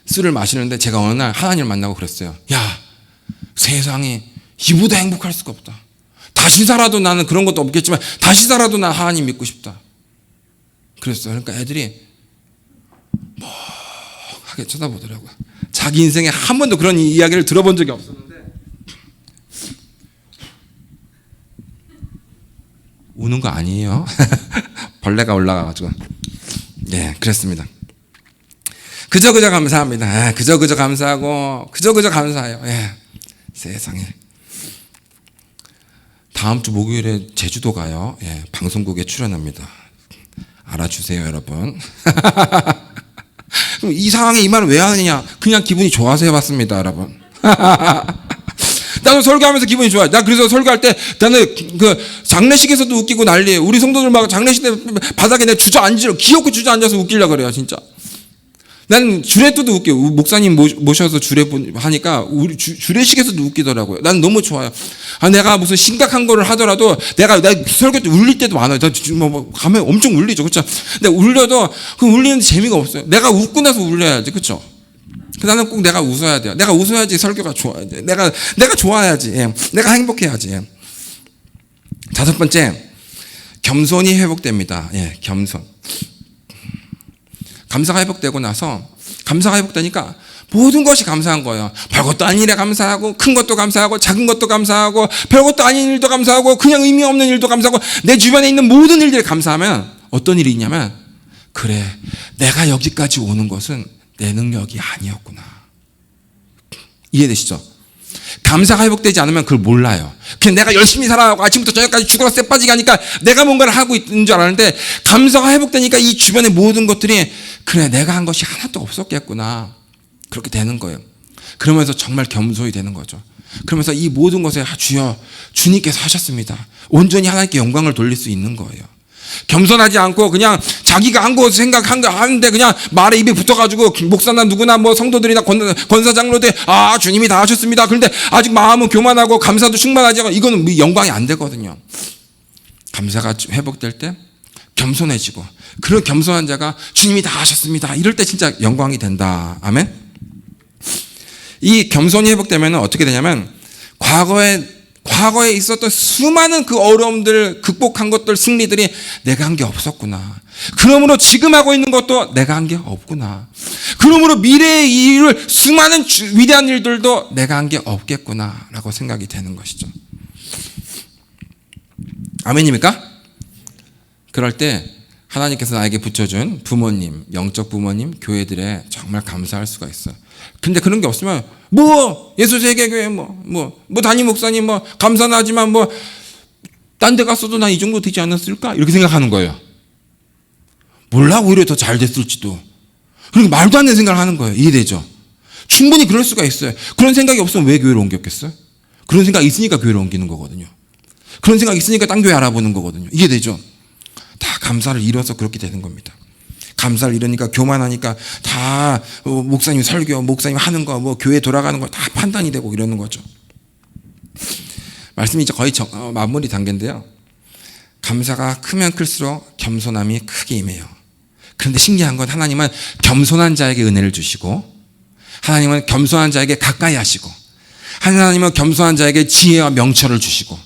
술을 마시는데 제가 어느 날 하나님을 만나고 그랬어요. 야, 세상에 이보다 행복할 수가 없다. 다시 살아도 나는 그런 것도 없겠지만 다시 살아도 난 하나님 믿고 싶다. 그랬어요. 그러니까 애들이 멍하게 쳐다보더라고요. 자기 인생에 한 번도 그런 이야기를 들어본 적이 없었는데 우는 거 아니에요. 벌레가 올라가가지고 그랬습니다. 그저 감사합니다. 그저 감사하고 그저 감사해요. 세상에. 다음 주 목요일에 제주도 가요. 방송국에 출연합니다. 알아주세요, 여러분. 그럼 이 상황에 이 말을 왜 하느냐? 그냥 기분이 좋아서 해봤습니다, 여러분. 나도 설교하면서 기분이 좋아요. 나 그래서 설교할 때 나는 그 장례식에서도 웃기고 난리예요. 우리 성도들 막 장례식 때 바닥에 내 귀엽게 주저앉아서 웃기려고 그래요, 진짜. 나는 주례 때도 웃겨요. 목사님 모셔서 주례 하니까 우리 주례식에서도 웃기더라고요. 난 너무 좋아요. 내가 무슨 심각한 거를 하더라도 내가 설교 때 울릴 때도 많아요. 나 가면 엄청 울리죠, 그렇죠? 근데 울려도 그 울리는데 재미가 없어요. 내가 웃고 나서 울려야지, 그렇죠? 나는 꼭 내가 웃어야 돼요. 내가 웃어야지 설교가 좋아야 돼. 내가 좋아야지. 내가 행복해야지. 다섯 번째, 겸손이 회복됩니다. 예, 겸손. 감사가 회복되고 나서, 감사가 회복되니까 모든 것이 감사한 거예요. 별것도 아닌 일에 감사하고, 큰 것도 감사하고, 작은 것도 감사하고, 별것도 아닌 일도 감사하고, 그냥 의미 없는 일도 감사하고, 내 주변에 있는 모든 일들에 감사하면 어떤 일이 있냐면, 그래, 내가 여기까지 오는 것은 내 능력이 아니었구나. 이해되시죠? 감사가 회복되지 않으면 그걸 몰라요. 그냥 내가 열심히 살아가고 아침부터 저녁까지 죽어라 쎄 빠지게 하니까 내가 뭔가를 하고 있는 줄 알았는데, 감사가 회복되니까 이 주변의 모든 것들이 그래, 내가 한 것이 하나도 없었겠구나. 그렇게 되는 거예요. 그러면서 정말 겸손이 되는 거죠. 그러면서 이 모든 것에 주여, 주님께서 하셨습니다. 온전히 하나님께 영광을 돌릴 수 있는 거예요. 겸손하지 않고 그냥 자기가 한 거 생각한 거 하는데 그냥 말에 입에 붙어가지고 목사나 누구나 뭐 성도들이나 권사장로들 주님이 다 하셨습니다. 그런데 아직 마음은 교만하고 감사도 충만하지 않고, 이거는 영광이 안 되거든요. 감사가 회복될 때 겸손해지고, 그런 겸손한 자가 주님이 다 하셨습니다, 이럴 때 진짜 영광이 된다. 아멘. 이 겸손이 회복되면 어떻게 되냐면, 과거에 있었던 수많은 그 어려움들, 극복한 것들, 승리들이 내가 한 게 없었구나. 그러므로 지금 하고 있는 것도 내가 한 게 없구나. 그러므로 미래의 일을, 수많은 위대한 일들도 내가 한 게 없겠구나 라고 생각이 되는 것이죠. 아멘입니까? 그럴 때 하나님께서 나에게 붙여준 부모님, 영적 부모님, 교회들에 정말 감사할 수가 있어요. 근데 그런 게 없으면 예수세계교회 담임 목사님 감사는 하지만 딴 데 갔어도 난 이 정도 되지 않았을까? 이렇게 생각하는 거예요. 몰라, 오히려 더 잘 됐을지도. 그러니까 말도 안 되는 생각을 하는 거예요. 이해되죠? 충분히 그럴 수가 있어요. 그런 생각이 없으면 왜 교회로 옮겼겠어요? 그런 생각이 있으니까 교회로 옮기는 거거든요. 그런 생각이 있으니까 딴 교회 알아보는 거거든요. 이해되죠? 다 감사를 잃어서 그렇게 되는 겁니다. 감사를 잃으니까, 교만하니까 다 목사님 설교, 목사님 하는 거, 교회 돌아가는 거 다 판단이 되고 이러는 거죠. 말씀이 이제 거의 마무리 단계인데요. 감사가 크면 클수록 겸손함이 크게 임해요. 그런데 신기한 건, 하나님은 겸손한 자에게 은혜를 주시고, 하나님은 겸손한 자에게 가까이 하시고, 하나님은 겸손한 자에게 지혜와 명철을 주시고,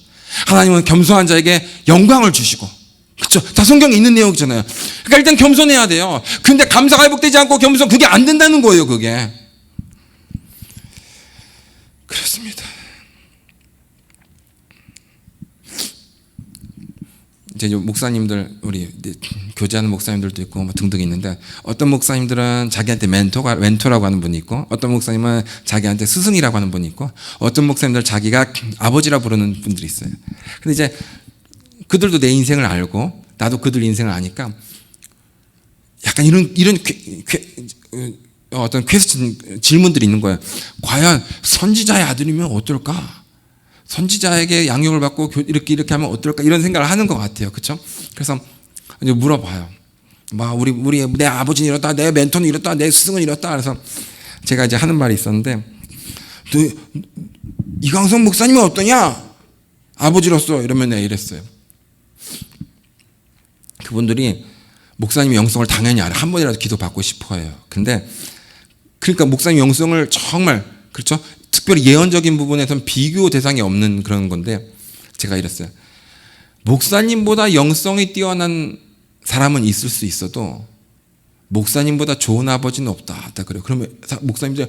하나님은 겸손한 자에게 영광을 주시고. 그렇죠? 다 성경에 있는 내용이잖아요. 그러니까 일단 겸손해야 돼요. 근데 감사가 회복되지 않고 그게 안 된다는 거예요. 그게. 그렇습니다. 이제 목사님들, 우리 교제하는 목사님들도 있고 등등 있는데, 어떤 목사님들은 자기한테 멘토라고 하는 분이 있고, 어떤 목사님은 자기한테 스승이라고 하는 분이 있고, 어떤 목사님들 자기가 아버지라 부르는 분들이 있어요. 근데 이제 그들도 내 인생을 알고 나도 그들 인생을 아니까 약간 이런 어떤 퀘스천, 질문들이 있는 거예요. 과연 선지자의 아들이면 어떨까? 선지자에게 양육을 받고 이렇게 하면 어떨까? 이런 생각을 하는 것 같아요. 그렇죠? 그래서 이제 물어봐요. 내 아버지는 이렇다, 내 멘토는 이렇다, 내 스승은 이렇다. 그래서 제가 이제 하는 말이 있었는데, 이광성 목사님은 어떠냐? 아버지로서. 이러면 내가 이랬어요. 그분들이 목사님의 영성을 당연히 알아. 한 번이라도 기도받고 싶어 해요. 근데 그러니까 목사님 영성을 정말, 그렇죠? 특별히 예언적인 부분에서는 비교 대상이 없는 그런 건데, 제가 이랬어요. 목사님보다 영성이 뛰어난 사람은 있을 수 있어도 목사님보다 좋은 아버지는 없다. 그래요. 그러면 목사님들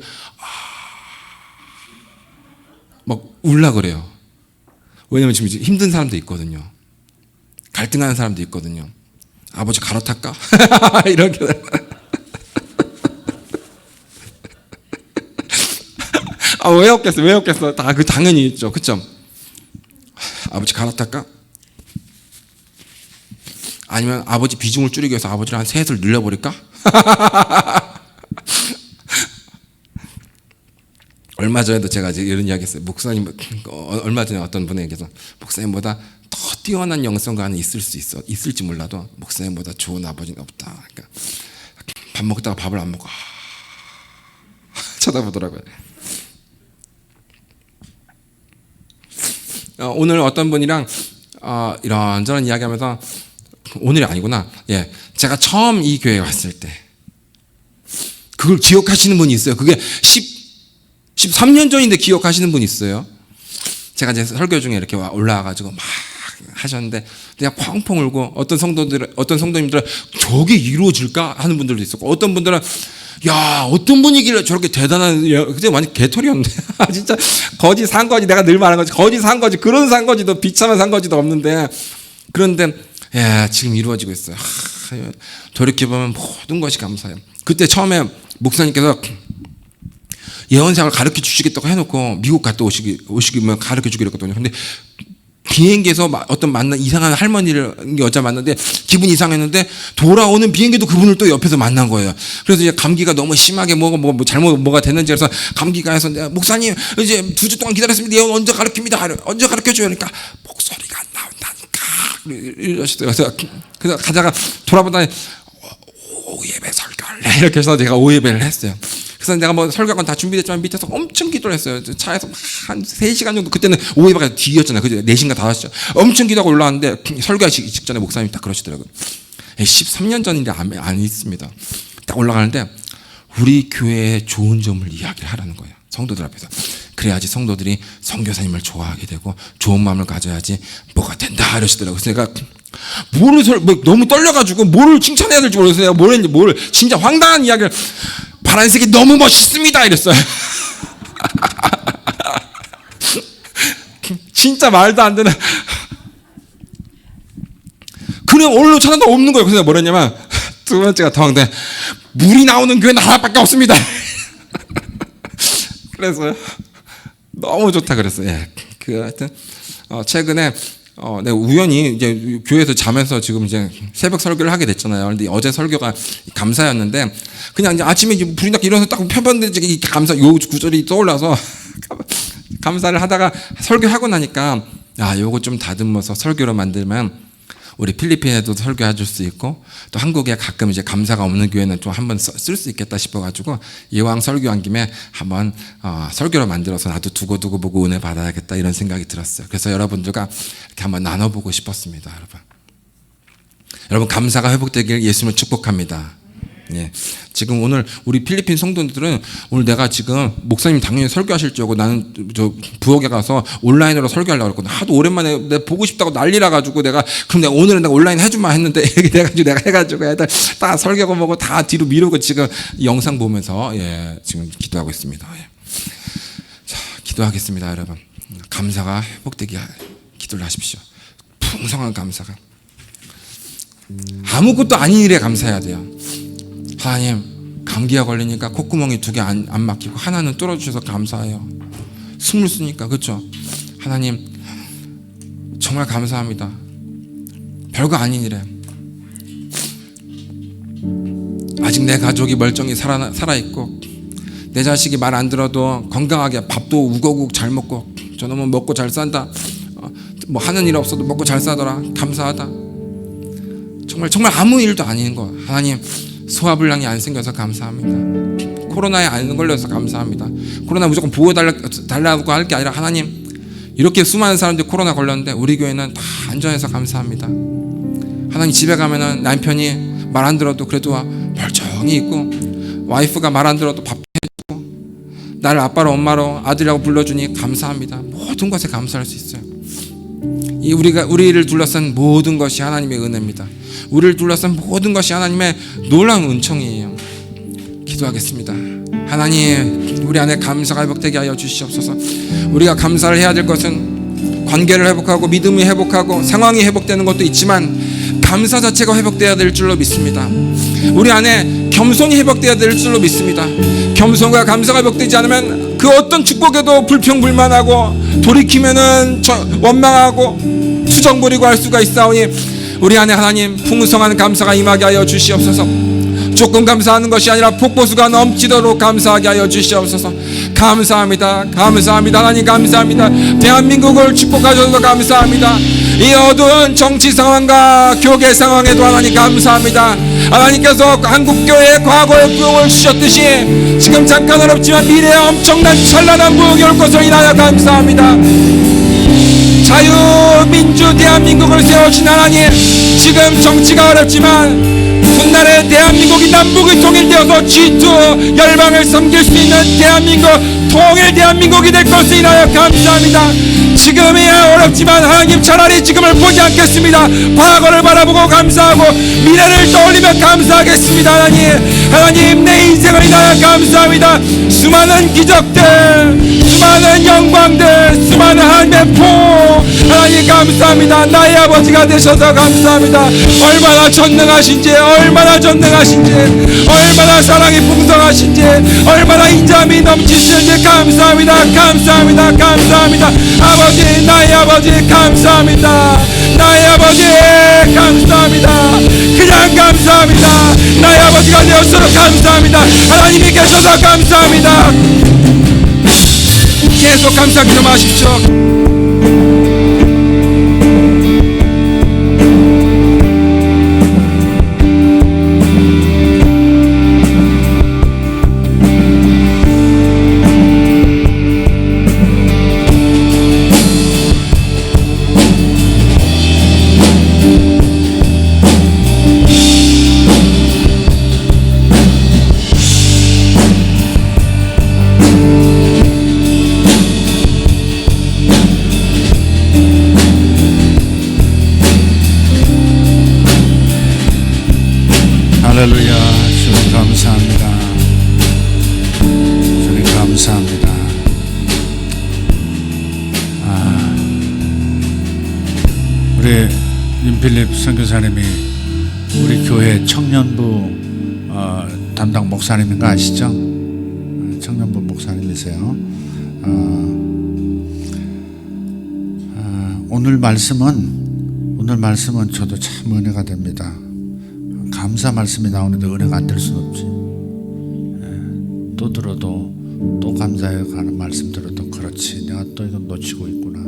막 울라 그래요. 왜냐면 지금 힘든 사람도 있거든요. 갈등하는 사람도 있거든요. 아버지 갈아탈까? 이렇게. 왜 없겠어? 당연히 있죠. 그쵸? 아버지 갈아탈까? 아니면 아버지 비중을 줄이기 위해서 아버지를 한 셋을 늘려버릴까? 얼마 전에도 제가 이런 이야기 했어요. 목사님, 얼마 전에 어떤 분에게서 목사님보다 더 뛰어난 영성가는 있을지 몰라도 목사님보다 좋은 아버지는 없다. 그러니까 밥 먹다가 밥을 안 먹고 쳐다보더라고요. 오늘 어떤 분이랑 이런저런 이야기하면서, 오늘이 아니구나. 예, 제가 처음 이 교회에 왔을 때 그걸 기억하시는 분이 있어요. 그게 13년 전인데 기억하시는 분이 있어요. 제가 이제 설교 중에 이렇게 올라와가지고 막 하셨는데 내가 펑펑 울고 어떤 성도님들은 저게 이루어질까 하는 분들도 있었고 어떤 분들은 야 어떤 분이길래 저렇게 대단한 그게 완전 개털이었는데 진짜 거지 산거지 내가 늘 말하는 거지 거지 산거지 그런 산거지도 비참한 산거지도 없는데 그런데 야 지금 이루어지고 있어요. 돌이켜보면 모든 것이 감사해요. 그때 처음에 목사님께서 예언상을 가르쳐 주시겠다고 해놓고 미국 갔다 오시기면 가르쳐 주기로 했거든요. 근데 비행기에서 어떤 이상한 할머니를 여자 만났는데 기분이 이상했는데 돌아오는 비행기도 그분을 또 옆에서 만난 거예요. 그래서 이제 감기가 너무 심하게 잘못 뭐가 됐는지 그래서 감기가 해서 목사님 이제 2주 동안 기다렸습니다. 예언 언제 가르칩니다. 언제 가르쳐줘요. 그러니까 목소리가 안 나온다니까 이러시더라고요. 그래서 가다가 돌아보다니 오예배 설교할래 이렇게 해서 제가 오예배를 했어요. 그래서 내가 뭐 설교가 다 준비됐지만 밑에서 엄청 기도를 했어요. 차에서 한 3시간 정도 그때는 오예배가 뒤였잖아요. 그죠? 4시인가 5시죠. 엄청 기도하고 올라왔는데 설교하기 직전에 목사님이 딱 그러시더라고요. 13년 전인데 안 있습니다. 딱 올라가는데 우리 교회의 좋은 점을 이야기를 하라는 거예요. 성도들 앞에서. 그래야지 성도들이 선교사님을 좋아하게 되고 좋은 마음을 가져야지 뭐가 된다 이러시더라고요. 그래서 내가 너무 떨려가지고 뭐를 칭찬해야 될지 모르겠어요. 뭘 진짜 황당한 이야기를 파란색이 너무 멋있습니다 이랬어요. 진짜 말도 안 되는. 그냥 오늘로 찾아도 없는 거예요. 그래서 뭐랬냐면 두 번째가 더 황당해. 물이 나오는 교회는 하나밖에 없습니다. 그래서 너무 좋다 그랬어요. 예. 하여튼 최근에 내가 우연히 이제 교회에서 자면서 지금 이제 새벽 설교를 하게 됐잖아요. 근데 어제 설교가 감사였는데 그냥 이제 아침에 이제 불이 나게 일어나서 딱 펴봤는데 이 감사 요 구절이 떠올라서 감사를 하다가 설교하고 나니까 요거 좀 다듬어서 설교로 만들면 우리 필리핀에도 설교해 줄 수 있고 또 한국에 가끔 이제 감사가 없는 교회는 좀 한번 쓸 수 있겠다 싶어가지고 이왕 설교한 김에 한번 설교로 만들어서 나도 두고 보고 은혜 받아야겠다 이런 생각이 들었어요. 그래서 여러분들과 이렇게 한번 나눠보고 싶었습니다. 여러분 감사가 회복되길 예수님을 축복합니다. 예. 지금 오늘 우리 필리핀 성도들은 오늘 내가 지금 목사님 당연히 설교하실 줄 알고 나는 저 부엌에 가서 온라인으로 설교하려고 했거든. 하도 오랜만에 내가 보고 싶다고 난리라 가지고 내가 그럼 내가 오늘은 내가 온라인 해주마 했는데 이렇게 돼가지고 내가 해가지고 애들 다 설교하고 뭐고 다 뒤로 미루고 지금 영상 보면서 지금 기도하고 있습니다. 자 기도하겠습니다. 여러분 감사가 회복되게 기도를 하십시오. 풍성한 감사가 아무것도 아닌 일에 감사해야 돼요. 하나님 감기가 걸리니까 콧구멍이 2개 안 막히고 하나는 뚫어주셔서 감사해요. 숨을 쓰니까 그렇죠. 하나님 정말 감사합니다. 별거 아닌 일에 아직 내 가족이 멀쩡히 살아있고 내 자식이 말 안 들어도 건강하게 밥도 우거국 잘 먹고 저놈은 먹고 잘 산다. 뭐 하는 일 없어도 먹고 잘 사더라. 감사하다. 정말 아무 일도 아닌 거. 하나님 소화불량이 안 생겨서 감사합니다. 코로나에 안 걸려서 감사합니다. 코로나 무조건 보호달라고 할 게 아니라 하나님 이렇게 수많은 사람들이 코로나 걸렸는데 우리 교회는 다 안전해서 감사합니다. 하나님 집에 가면은 남편이 말 안 들어도 그래도 멀쩡히 있고 와이프가 말 안 들어도 밥 해주고 나를 아빠로 엄마로 아들이라고 불러주니 감사합니다. 모든 것에 감사할 수 있어요. 우리를 둘러싼 모든 것이 하나님의 은혜입니다. 우리를 둘러싼 모든 것이 하나님의 놀라운 은총이에요. 기도하겠습니다. 하나님 우리 안에 감사가 회복되게 하여 주시옵소서. 우리가 감사를 해야 될 것은 관계를 회복하고 믿음이 회복하고 상황이 회복되는 것도 있지만 감사 자체가 회복되어야 될 줄로 믿습니다. 우리 안에 겸손이 회복되어야 될 줄로 믿습니다. 겸손과 감사가 회복되지 않으면 그 어떤 축복에도 불평불만하고 돌이키면은 원망하고 수정 부리고 할 수가 있사오니 우리 안에 하나님 풍성한 감사가 임하게 하여 주시옵소서. 조금 감사하는 것이 아니라 폭포수가 넘치도록 감사하게 하여 주시옵소서. 감사합니다. 감사합니다. 하나님 감사합니다. 대한민국을 축복하셔서 감사합니다. 이 어두운 정치 상황과 교계 상황에도 하나님 감사합니다. 하나님께서 한국교회의 과거의 부흥을 주셨듯이 지금 잠깐 어렵지만 미래에 엄청난 찬란한 부흥이 올 것을 인하여 감사합니다. 자유민주 대한민국을 세우신 하나님, 지금 정치가 어렵지만 훗날에 대한민국이 남북이 통일되어서 G2 열방을 섬길 수 있는 대한민국, 통일 대한민국이 될 것을 인하여 감사합니다. 지금이야 어렵지만 하나님 차라리 지금을 보지 않겠습니다. 과거를 바라보고 감사하고 미래를 떠올리며 감사하겠습니다. 하나님 내 인생을 인하여 감사합니다. 수많은 기적들, 수많은 영광들, 수많은 하나님의 복, 하나님 감사합니다. 나의 아버지가 되셔서 감사합니다. 얼마나 전능하신지, 얼마나 전능하신지, 얼마나 사랑이 풍성하신지, 얼마나 인자함이 넘치시는지 감사합니다. 감사합니다. 감사합니다. 아버지, 나의 아버지 감사합니다. 나의 아버지 감사합니다. 그냥 감사합니다. 나의 아버지가 되었으므로 감사합니다. 하나님이 계셔서 감사합니다. 계속 감사 좀 하십시오. 할렐루야. 주님 감사합니다. 주님 감사합니다. 우리 윤필립 선교사님이 우리 교회 청년부 담당 목사님인 거 아시죠? 청년부 목사님이세요. 오늘 말씀은 저도 참 은혜가 됩니다. 감사 말씀이 나오는데 은혜가 안 될 수는 없지. 또 들어도 또 감사해 가는 말씀 들어도 그렇지, 내가 또 이거 놓치고 있구나,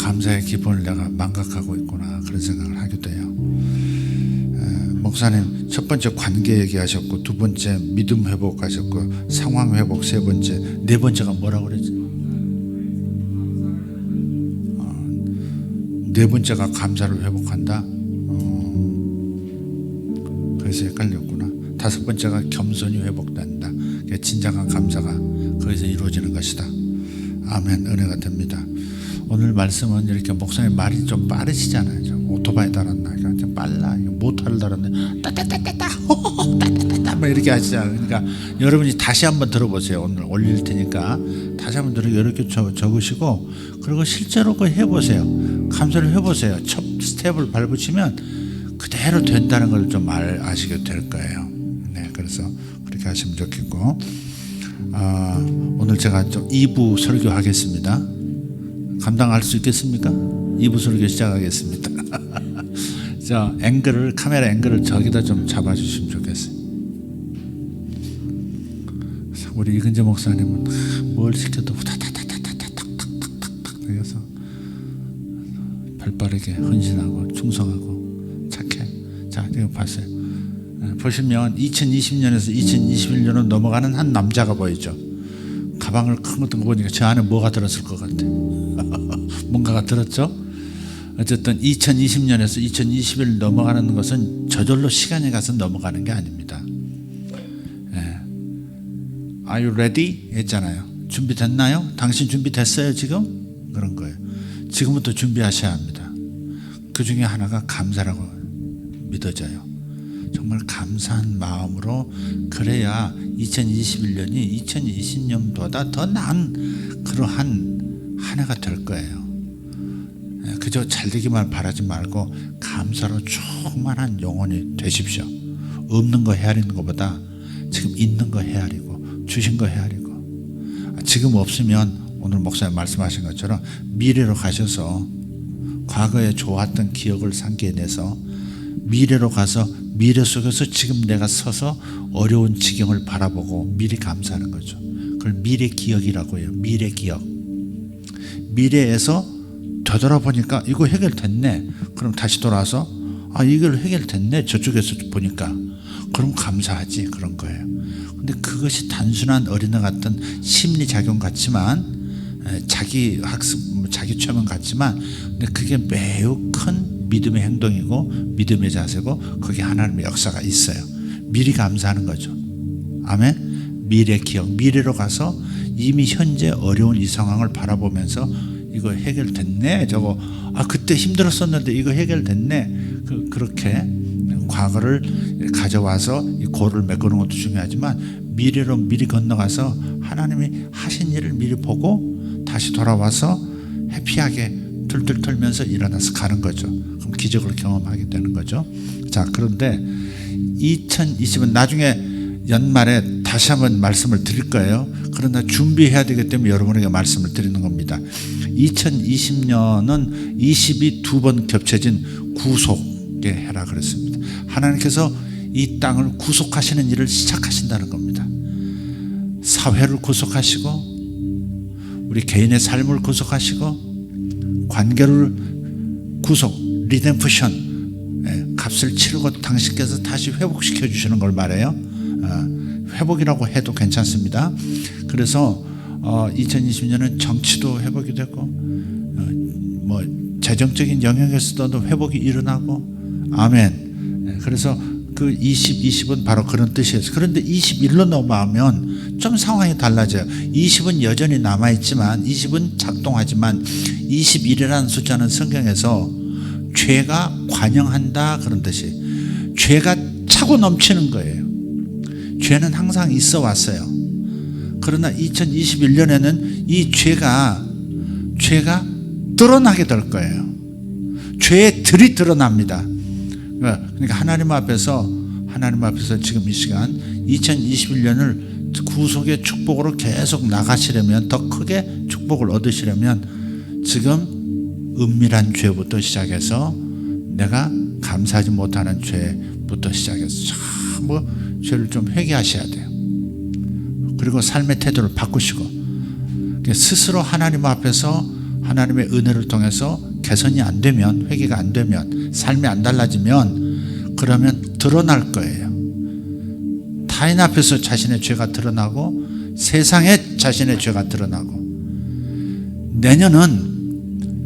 감사의 기분을 내가 망각하고 있구나, 그런 생각을 하게 돼요. 목사님 첫 번째 관계 얘기하셨고, 두 번째 믿음 회복하셨고, 상황 회복 세 번째, 네 번째가 뭐라고 그랬지? 네 번째가 감사를 회복한다. 그래서 헷갈렸구나. 다섯 번째가 겸손이 회복된다. 진정한 감사가 거기서 이루어지는 것이다. 아멘. 은혜가 됩니다. 오늘 말씀은 이렇게 목사님 말이 좀 빠르시잖아요. 좀 오토바이 달았나, 좀 빨라, 모터를 달았네, 따따따따따 따따따따 뭐 이렇게 하시잖아요. 그러니까 여러분이 다시 한번 들어보세요. 오늘 올릴 테니까 다시 한번 들어 이렇게 적으시고, 그리고 실제로 그 해보세요. 감사를 해보세요. 첫 스텝을 밟으시면 그대로 된다는 걸 좀 아시게 될 거예요. 네, 그래서 그렇게 하시면 좋겠고, 오늘 제가 좀 2부 설교하겠습니다. 감당할 수 있겠습니까? 2부 설교 시작하겠습니다. 자, 카메라 앵글을 저기다 좀 잡아주시면 좋겠어요. 우리 이근재 목사님은 뭘 시켜도 타타타타타타타타타타 그래서 발빠르게 헌신하고 충성하고 착해. 자, 이거 봤어요. 보시면 2020년에서 2021년으로 넘어가는 한 남자가 보이죠. 가방을 큰 거 보니까 저 안에 뭐가 들었을 것 같아. 뭔가가 들었죠. 어쨌든 2020년에서 2021년 넘어가는 것은 저절로 시간이 가서 넘어가는 게 아닙니다. Are you ready? 했잖아요. 준비됐나요? 당신 준비됐어요 지금? 그런 거예요. 지금부터 준비하셔야 합니다. 그 중에 하나가 감사라고 믿어져요. 정말 감사한 마음으로, 그래야 2021년이 2020년보다 더 나은 그러한 한 해가 될 거예요. 그저 잘 되기만 바라지 말고 감사로 충만한 영혼이 되십시오. 없는 거 헤아리는 것보다 지금 있는 거 헤아리고 주신 거 헤아리고, 지금 없으면 오늘 목사님 말씀하신 것처럼 미래로 가셔서 과거에 좋았던 기억을 상기해내서 미래로 가서 미래 속에서 지금 내가 서서 어려운 지경을 바라보고 미리 감사하는 거죠. 그걸 미래 기억이라고 해요. 미래 기억. 미래에서 되돌아보니까 이거 해결됐네. 그럼 다시 돌아와서 이걸 해결됐네. 저쪽에서 보니까. 그럼 감사하지. 그런 거예요. 근데 그것이 단순한 어린애 같은 심리작용 같지만, 자기 학습, 자기 체험 같지만, 근데 그게 매우 큰 믿음의 행동이고 믿음의 자세고 거기에 하나님의 역사가 있어요. 미리 감사하는 거죠. 아멘. 미래 기억, 미래로 가서 이미 현재 어려운 이 상황을 바라보면서 이거 해결됐네, 저거 그때 힘들었었는데 이거 해결됐네, 그렇게 과거를 가져와서 이 고를 메꾸는 것도 중요하지만 미래로 미리 건너가서 하나님이 하신 일을 미리 보고 다시 돌아와서 해피하게 툴툴 털면서 일어나서 가는 거죠. 그럼 기적을 경험하게 되는 거죠. 자, 그런데 2020은 나중에 연말에 다시 한번 말씀을 드릴 거예요. 그러나 준비해야 되기 때문에 여러분에게 말씀을 드리는 겁니다. 2020년은 20이 두 번 겹쳐진 구속의 해라 그랬습니다. 하나님께서 이 땅을 구속하시는 일을 시작하신다는 겁니다. 사회를 구속하시고 우리 개인의 삶을 구속하시고 관계를 구속, 리뎀프션, 값을 치르고 당신께서 다시 회복시켜 주시는 걸 말해요. 회복이라고 해도 괜찮습니다. 그래서 2020년은 정치도 회복이 되고 뭐 재정적인 영역에서도 회복이 일어나고 아멘. 그래서 그 20은 바로 그런 뜻이에요. 그런데 21로 넘어가면 좀 상황이 달라져요. 20은 여전히 남아있지만 20은 작동하지만 21이라는 숫자는 성경에서 죄가 관영한다 그런 뜻이, 죄가 차고 넘치는 거예요. 죄는 항상 있어 왔어요. 그러나 2021년에는 이 죄가 드러나게 될 거예요. 죄의 들이 드러납니다. 그러니까 하나님 앞에서 지금 이 시간 2021년을 구속의 축복으로 계속 나가시려면, 더 크게 축복을 얻으시려면 지금 은밀한 죄부터 시작해서 내가 감사하지 못하는 죄부터 시작해서 전부 죄를 좀 회개하셔야 돼요. 그리고 삶의 태도를 바꾸시고 스스로 하나님 앞에서 하나님의 은혜를 통해서 개선이 안 되면, 회개가 안 되면, 삶이 안 달라지면 그러면 드러날 거예요. 타인 앞에서 자신의 죄가 드러나고 세상에 자신의 죄가 드러나고. 내년은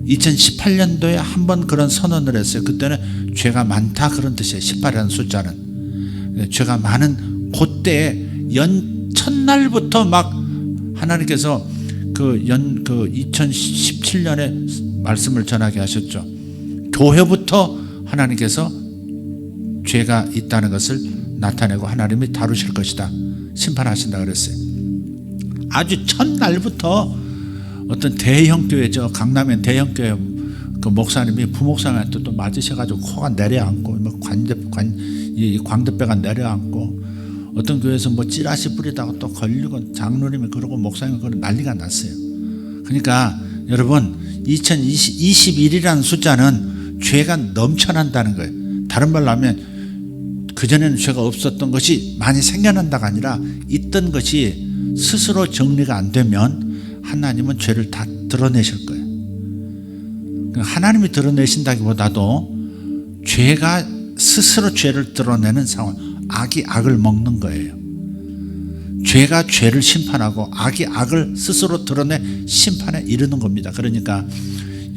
2018년도에 한 번 그런 선언을 했어요. 그때는 죄가 많다 그런 뜻이에요. 18이라는 숫자는 죄가 많은 그때에 첫날부터 막 하나님께서 그 2017년에 말씀을 전하게 하셨죠. 교회부터 하나님께서 죄가 있다는 것을 나타내고 하나님이 다루실 것이다, 심판하신다 그랬어요. 아주 첫날부터 어떤 대형교회죠, 강남의 대형교회 그 목사님이 부목사님한테 또 맞으셔가지고 코가 내려앉고 광대뼈가 내려앉고, 어떤 교회에서 뭐 찌라시 뿌리다가 또 걸리고 장로님이 그러고 목사님이 그러고 난리가 났어요. 그러니까 여러분 2021이라는 숫자는 죄가 넘쳐난다는 거예요. 다른 말로 하면 그전에는 죄가 없었던 것이 많이 생겨난다가 아니라 있던 것이 스스로 정리가 안 되면 하나님은 죄를 다 드러내실 거예요. 하나님이 드러내신다기보다도 죄가 스스로 죄를 드러내는 상황, 악이 악을 먹는 거예요. 죄가 죄를 심판하고 악이 악을 스스로 드러내 심판에 이르는 겁니다. 그러니까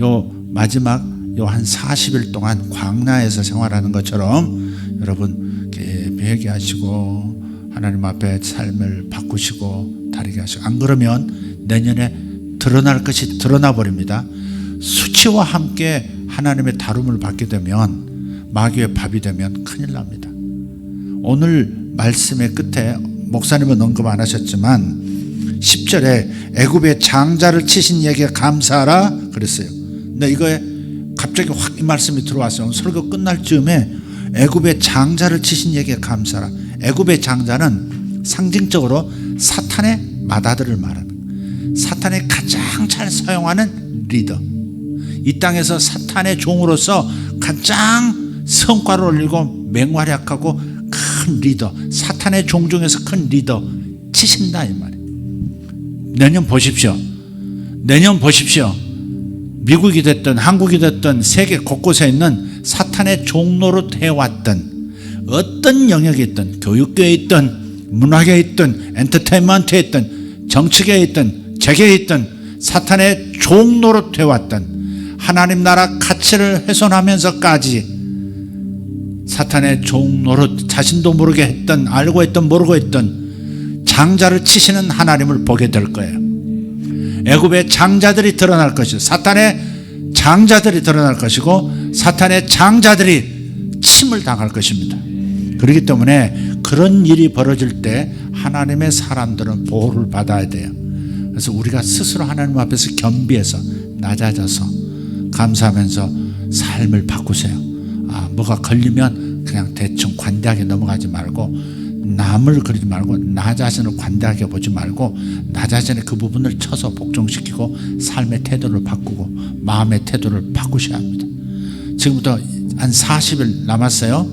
요 마지막 요 한 40일 동안 광야에서 생활하는 것처럼 여러분 회개하시고 하나님 앞에 삶을 바꾸시고 다르게 하시고, 안 그러면 내년에 드러날 것이 드러나 버립니다. 수치와 함께 하나님의 다rum을 받게 되면, 마귀의 밥이 되면 큰일 납니다. 오늘 말씀의 끝에 목사님은 언급 안 하셨지만 10절에 애굽의 장자를 치신 얘기에 감사하라 그랬어요. 근데 이거에 갑자기 확 이 말씀이 들어왔어요. 오늘 설교 끝날 즈음에 애굽의 장자를 치신 얘기에 감사하라. 애굽의 장자는 상징적으로 사탄의 맏아들을 말하는, 사탄의 가장 잘 사용하는 리더, 이 땅에서 사탄의 종으로서 가장 성과를 올리고 맹활약하고 큰 리더, 사탄의 종 중에서 큰 리더 치신다 이 말이에요. 내년 보십시오. 미국이 됐든 한국이 됐든 세계 곳곳에 있는 사탄의 종노릇 해왔던 어떤 영역에 있든, 교육계에 있든 문화계에 있든 엔터테인먼트에 있든 정치계에 있든 재계에 있든 사탄의 종노릇 해왔던 하나님 나라 가치를 훼손하면서까지 사탄의 종 노릇, 자신도 모르게 했던, 알고 했던 모르고 했던 장자를 치시는 하나님을 보게 될 거예요. 애굽의 장자들이 드러날 것이고 사탄의 장자들이 드러날 것이고 사탄의 장자들이 침을 당할 것입니다. 그렇기 때문에 그런 일이 벌어질 때 하나님의 사람들은 보호를 받아야 돼요. 그래서 우리가 스스로 하나님 앞에서 겸비해서 낮아져서 감사하면서 삶을 바꾸세요. 뭐가 걸리면 그냥 대충 관대하게 넘어가지 말고, 남을 그리지 말고, 나 자신을 관대하게 보지 말고, 나 자신의 그 부분을 쳐서 복종시키고 삶의 태도를 바꾸고 마음의 태도를 바꾸셔야 합니다. 지금부터 한 40일 남았어요.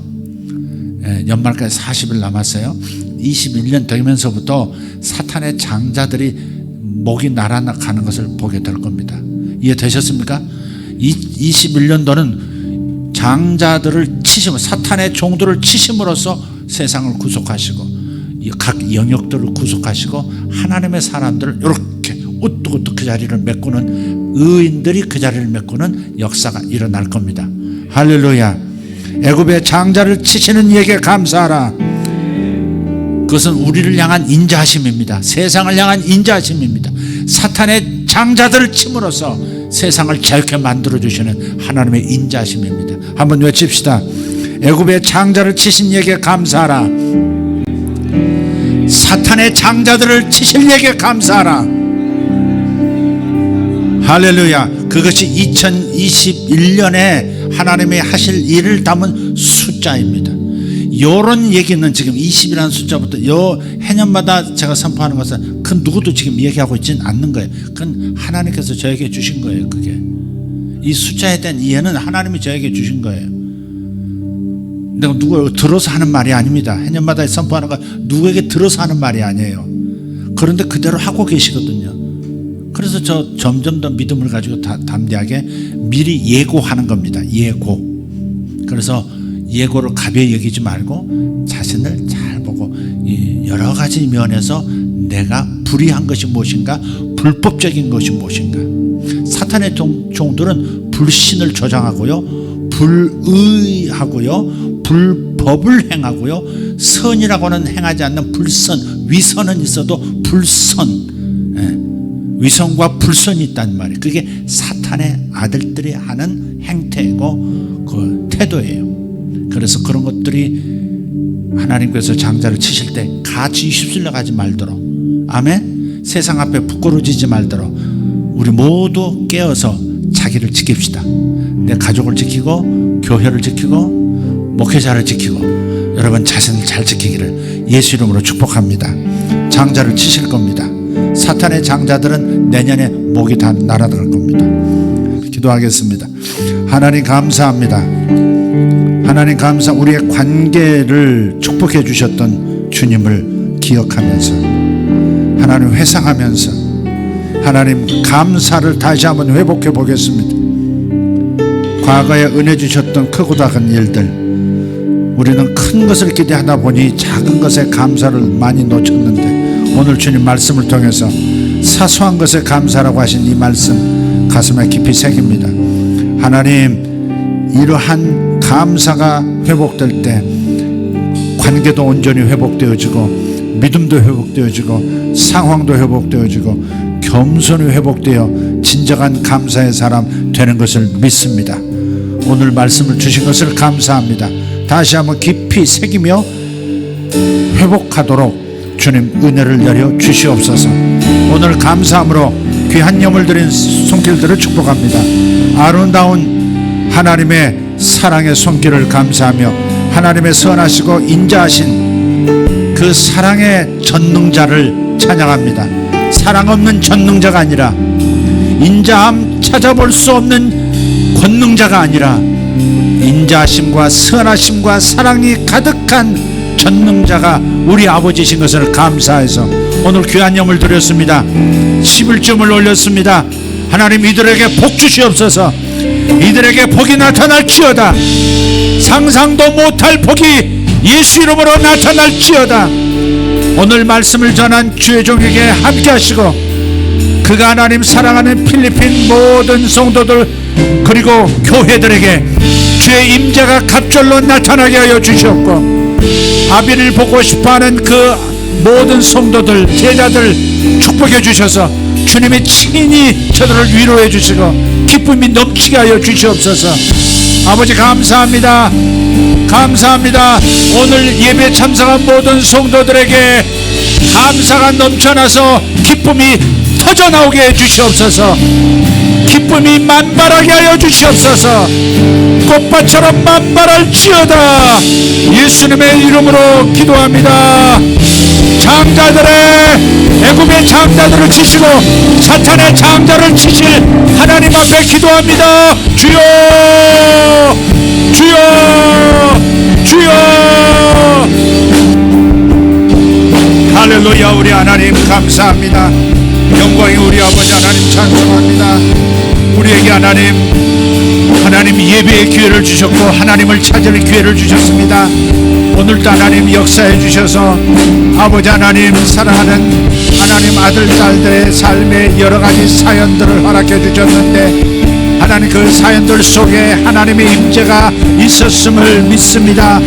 연말까지 40일 남았어요. 21년 되면서부터 사탄의 장자들이 목이 날아가는 것을 보게 될 겁니다. 이해되셨습니까? 21년도는 장자들을 치심으로, 사탄의 종들을 치심으로써 세상을 구속하시고 각 영역들을 구속하시고 하나님의 사람들을 이렇게 우뚝우뚝 그 자리를 메꾸는, 의인들이 그 자리를 메꾸는 역사가 일어날 겁니다. 할렐루야. 애굽의 장자를 치시는 이에게 감사하라. 그것은 우리를 향한 인자하심입니다. 세상을 향한 인자하심입니다. 사탄의 장자들을 침으로써 세상을 자유케 만들어주시는 하나님의 인자하심입니다. 한번 외칩시다. 애굽의 장자를 치신 이에게 감사하라. 사탄의 장자들을 치실 이에게 감사하라. 할렐루야. 그것이 2021년에 하나님이 하실 일을 담은 숫자입니다. 이런 얘기는 지금 20이라는 숫자부터 요 해년마다 제가 선포하는 것은 그 누구도 지금 얘기하고 있지는 않는 거예요. 그건 하나님께서 저에게 주신 거예요. 그게 이 숫자에 대한 이해는 하나님이 저에게 주신 거예요. 내가 누구 들어서 하는 말이 아닙니다. 해년마다 선포하는 거 누구에게 들어서 하는 말이 아니에요. 그런데 그대로 하고 계시거든요. 그래서 저 점점 더 믿음을 가지고 담대하게 미리 예고하는 겁니다. 예고. 그래서 예고를 가벼이 여기지 말고 자신을 잘 보고 여러 가지 면에서 내가 불의한 것이 무엇인가, 불법적인 것이 무엇인가. 사탄의 종들은 불신을 조장하고요, 불의하고요, 불법을 행하고요, 선이라고는 행하지 않는 불선, 위선은 있어도 불선, 위선과 불선이 있단 말이에요. 그게 사탄의 아들들이 하는 행태고 그 태도예요. 그래서 그런 것들이 하나님께서 장자를 치실 때 같이 휩쓸려 가지 말도록, 아멘. 세상 앞에 부끄러지지 말도록 우리 모두 깨어서 자기를 지킵시다. 내 가족을 지키고 교회를 지키고 목회자를 지키고 여러분 자신을 잘 지키기를 예수 이름으로 축복합니다. 장자를 치실 겁니다. 사탄의 장자들은 내년에 목이 다 날아갈 겁니다. 기도하겠습니다. 하나님 감사합니다. 하나님 감사. 우리의 관계를 축복해 주셨던 주님을 기억하면서, 하나님 회상하면서, 하나님 감사를 다시 한번 회복해 보겠습니다. 과거에 은혜 주셨던 크고 작은 일들, 우리는 큰 것을 기대하다 보니 작은 것에 감사를 많이 놓쳤는데 오늘 주님 말씀을 통해서 사소한 것에 감사라고 하신 이 말씀 가슴에 깊이 새깁니다. 하나님, 이러한 감사가 회복될 때 관계도 온전히 회복되어지고 믿음도 회복되어지고 상황도 회복되어지고 겸손이 회복되어 진정한 감사의 사람 되는 것을 믿습니다. 오늘 말씀을 주신 것을 감사합니다. 다시 한번 깊이 새기며 회복하도록 주님 은혜를 내려 주시옵소서. 오늘 감사함으로 귀한 예물 드린 손길들을 축복합니다. 아름다운 하나님의 사랑의 손길을 감사하며 하나님의 선하시고 인자하신 그 사랑의 전능자를 찬양합니다. 사랑 없는 전능자가 아니라, 인자함 찾아볼 수 없는 권능자가 아니라, 인자하심과 선하심과 사랑이 가득한 전능자가 우리 아버지신 것을 감사해서 오늘 귀한 예물 드렸습니다. 11점을 올렸습니다. 하나님, 이들에게 복 주시옵소서. 이들에게 복이 나타날지어다. 상상도 못할 복이 예수 이름으로 나타날지어다. 오늘 말씀을 전한 주의 종에게 함께 하시고 그가 하나님 사랑하는 필리핀 모든 성도들 그리고 교회들에게 주의 임재가 갑절로 나타나게 하여 주시옵고, 아비를 보고 싶어하는 그 모든 성도들, 제자들 축복해 주셔서 주님의 친히 저들을 위로해 주시고 기쁨이 넘치게 하여 주시옵소서. 아버지 감사합니다. 감사합니다. 오늘 예배 참석한 모든 성도들에게 감사가 넘쳐나서 기쁨이 터져나오게 해 주시옵소서. 기쁨이 만발하게 하여 주시옵소서. 꽃밭처럼 만발할지어다. 예수님의 이름으로 기도합니다. 장자들의, 애굽의 장자들을 치시고 사탄의 장자를 치실 하나님 앞에 기도합니다. 주여, 주여, 주여. 할렐루야. 우리 하나님 감사합니다. 영광이 우리 아버지 하나님 찬송합니다. 우리에게 하나님 예배의 기회를 주셨고 하나님을 찾을 기회를 주셨습니다. 오늘도 하나님 역사해 주셔서 아버지 하나님, 사랑하는 하나님 아들 딸들의 삶의 여러 가지 사연들을 허락해 주셨는데, 하나님 그 사연들 속에 하나님의 임재가 있었음을 믿습니다.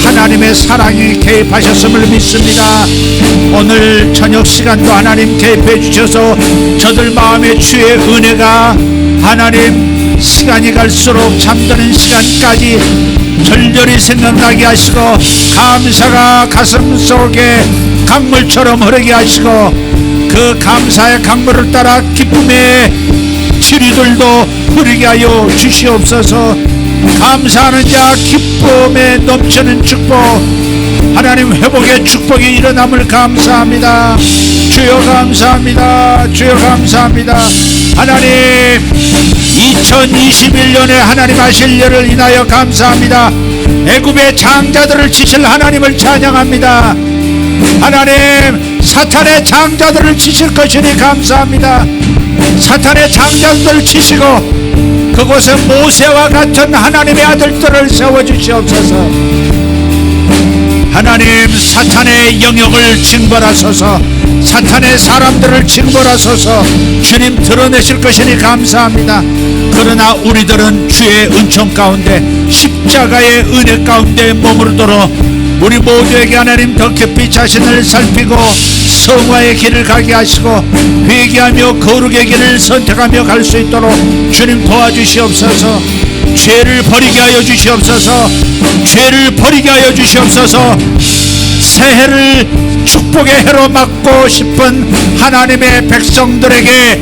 하나님의 사랑이 개입하셨음을 믿습니다. 오늘 저녁 시간도 하나님 개입해 주셔서 저들 마음에 주의 은혜가 하나님 시간이 갈수록 잠드는 시간까지 절절히 생각나게 하시고 감사가 가슴 속에 강물처럼 흐르게 하시고 그 감사의 강물을 따라 기쁨의 지리들도 흐르게 하여 주시옵소서. 감사하는 자 기쁨에 넘치는 축복, 하나님 회복의 축복이 일어남을 감사합니다. 주여 감사합니다. 주여 감사합니다. 하나님 2021년에 하나님 하실 일을 인하여 감사합니다. 애굽의 장자들을 치실 하나님을 찬양합니다. 하나님 사탄의 장자들을 치실 것이니 감사합니다. 사탄의 장자들을 치시고 그곳에 모세와 같은 하나님의 아들들을 세워주시옵소서. 하나님 사탄의 영역을 징벌하소서. 사탄의 사람들을 징벌하소서. 주님 드러내실 것이니 감사합니다. 그러나 우리들은 주의 은총 가운데 십자가의 은혜 가운데 머무르도록 우리 모두에게 하나님 더 깊이 자신을 살피고 성화의 길을 가게 하시고 회개하며 거룩의 길을 선택하며 갈 수 있도록 주님 도와주시옵소서. 죄를 버리게 하여 주시옵소서. 죄를 버리게 하여 주시옵소서. 새해를 축복의 해로 맞고 싶은 하나님의 백성들에게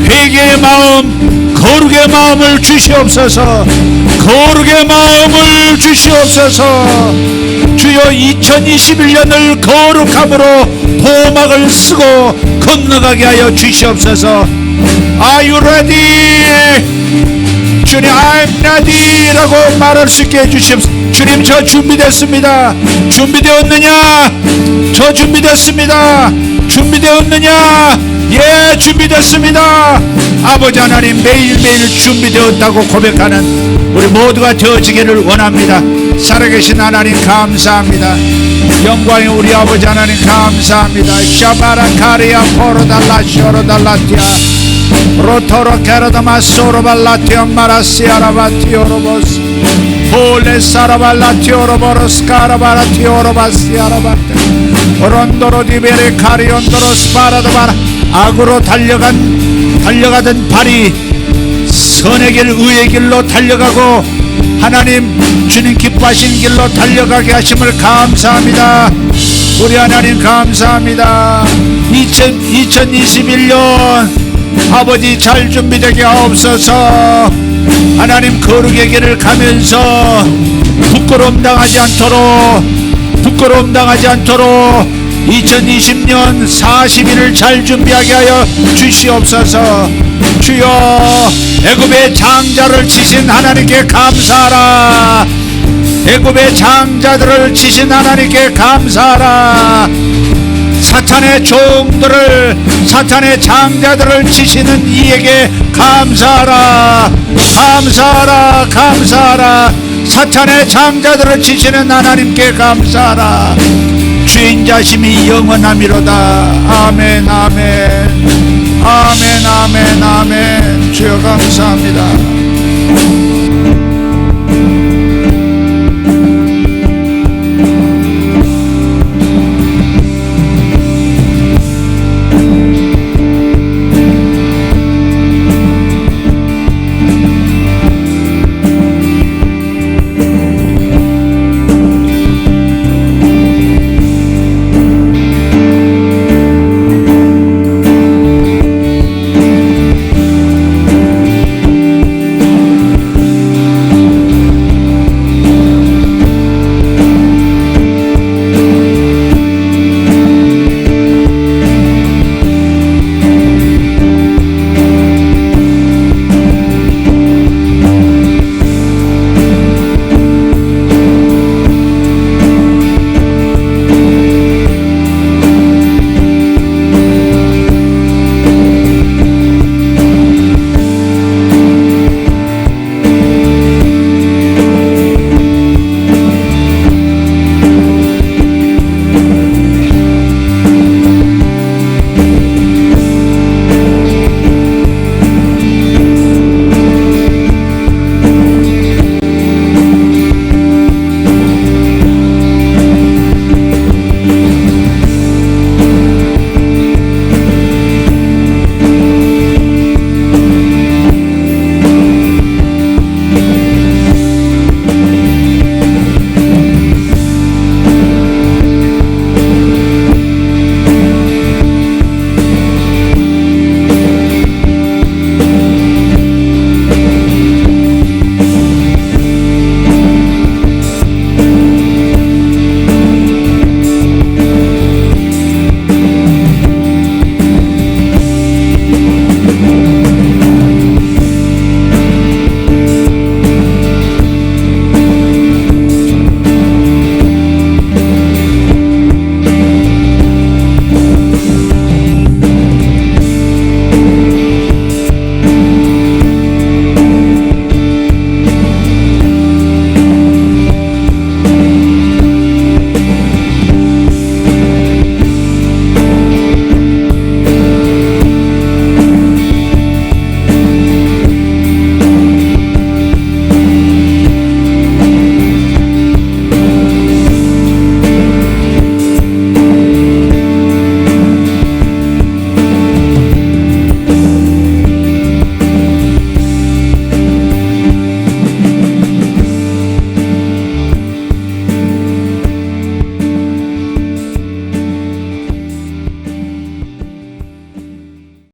회개의 마음, 거룩의 마음을 주시옵소서. 거룩의 마음을 주시옵소서. 주여 2021년을 거룩함으로 보호막을 쓰고 건너가게 하여 주시옵소서. Are you ready? 주님 I'm ready 라고 말할 수 있게 해주시옵소서. 주님 저 준비됐습니다. 준비되었느냐? 저 준비됐습니다. 준비되었느냐? 예 준비됐습니다. 아버지 하나님 매일매일 준비되었다고 고백하는 우리 모두가 되어지기를 원합니다. 살아계신 하나님 감사합니다. 영광이 우리 아버지 하나님 감사합니다. 샤바라 카리아 포로달라 쇼로달라티아 로토로 케로다마소로 발라티오 마라시아라바티오로보스 홀레 사라발라티오로보로스 카라바라티오로바시아라바테 론도로 디베레 카리온도로 스파라도바라 악으로 달려가던 발이 선의 길 의의 길로 달려가고 하나님 주님 기뻐하신 길로 달려가게 하심을 감사합니다. 우리 하나님 감사합니다. 2021년 아버지 잘 준비되게 하옵소서. 하나님 거룩의 길을 가면서 부끄러움 당하지 않도록 2020년 40일을 잘 준비하게 하여 주시옵소서. 주여 애굽의 장자를 치신 하나님께 감사하라. 애굽의 장자들을 치신 하나님께 감사하라. 사탄의 종들을 사탄의 장자들을 치시는 이에게 감사하라. 감사하라. 감사하라. 사탄의 장자들을 치시는 하나님께 감사하라. 주인 자심이 영원함이로다. 아멘 아멘 아멘 아멘 아멘. 주여 감사합니다.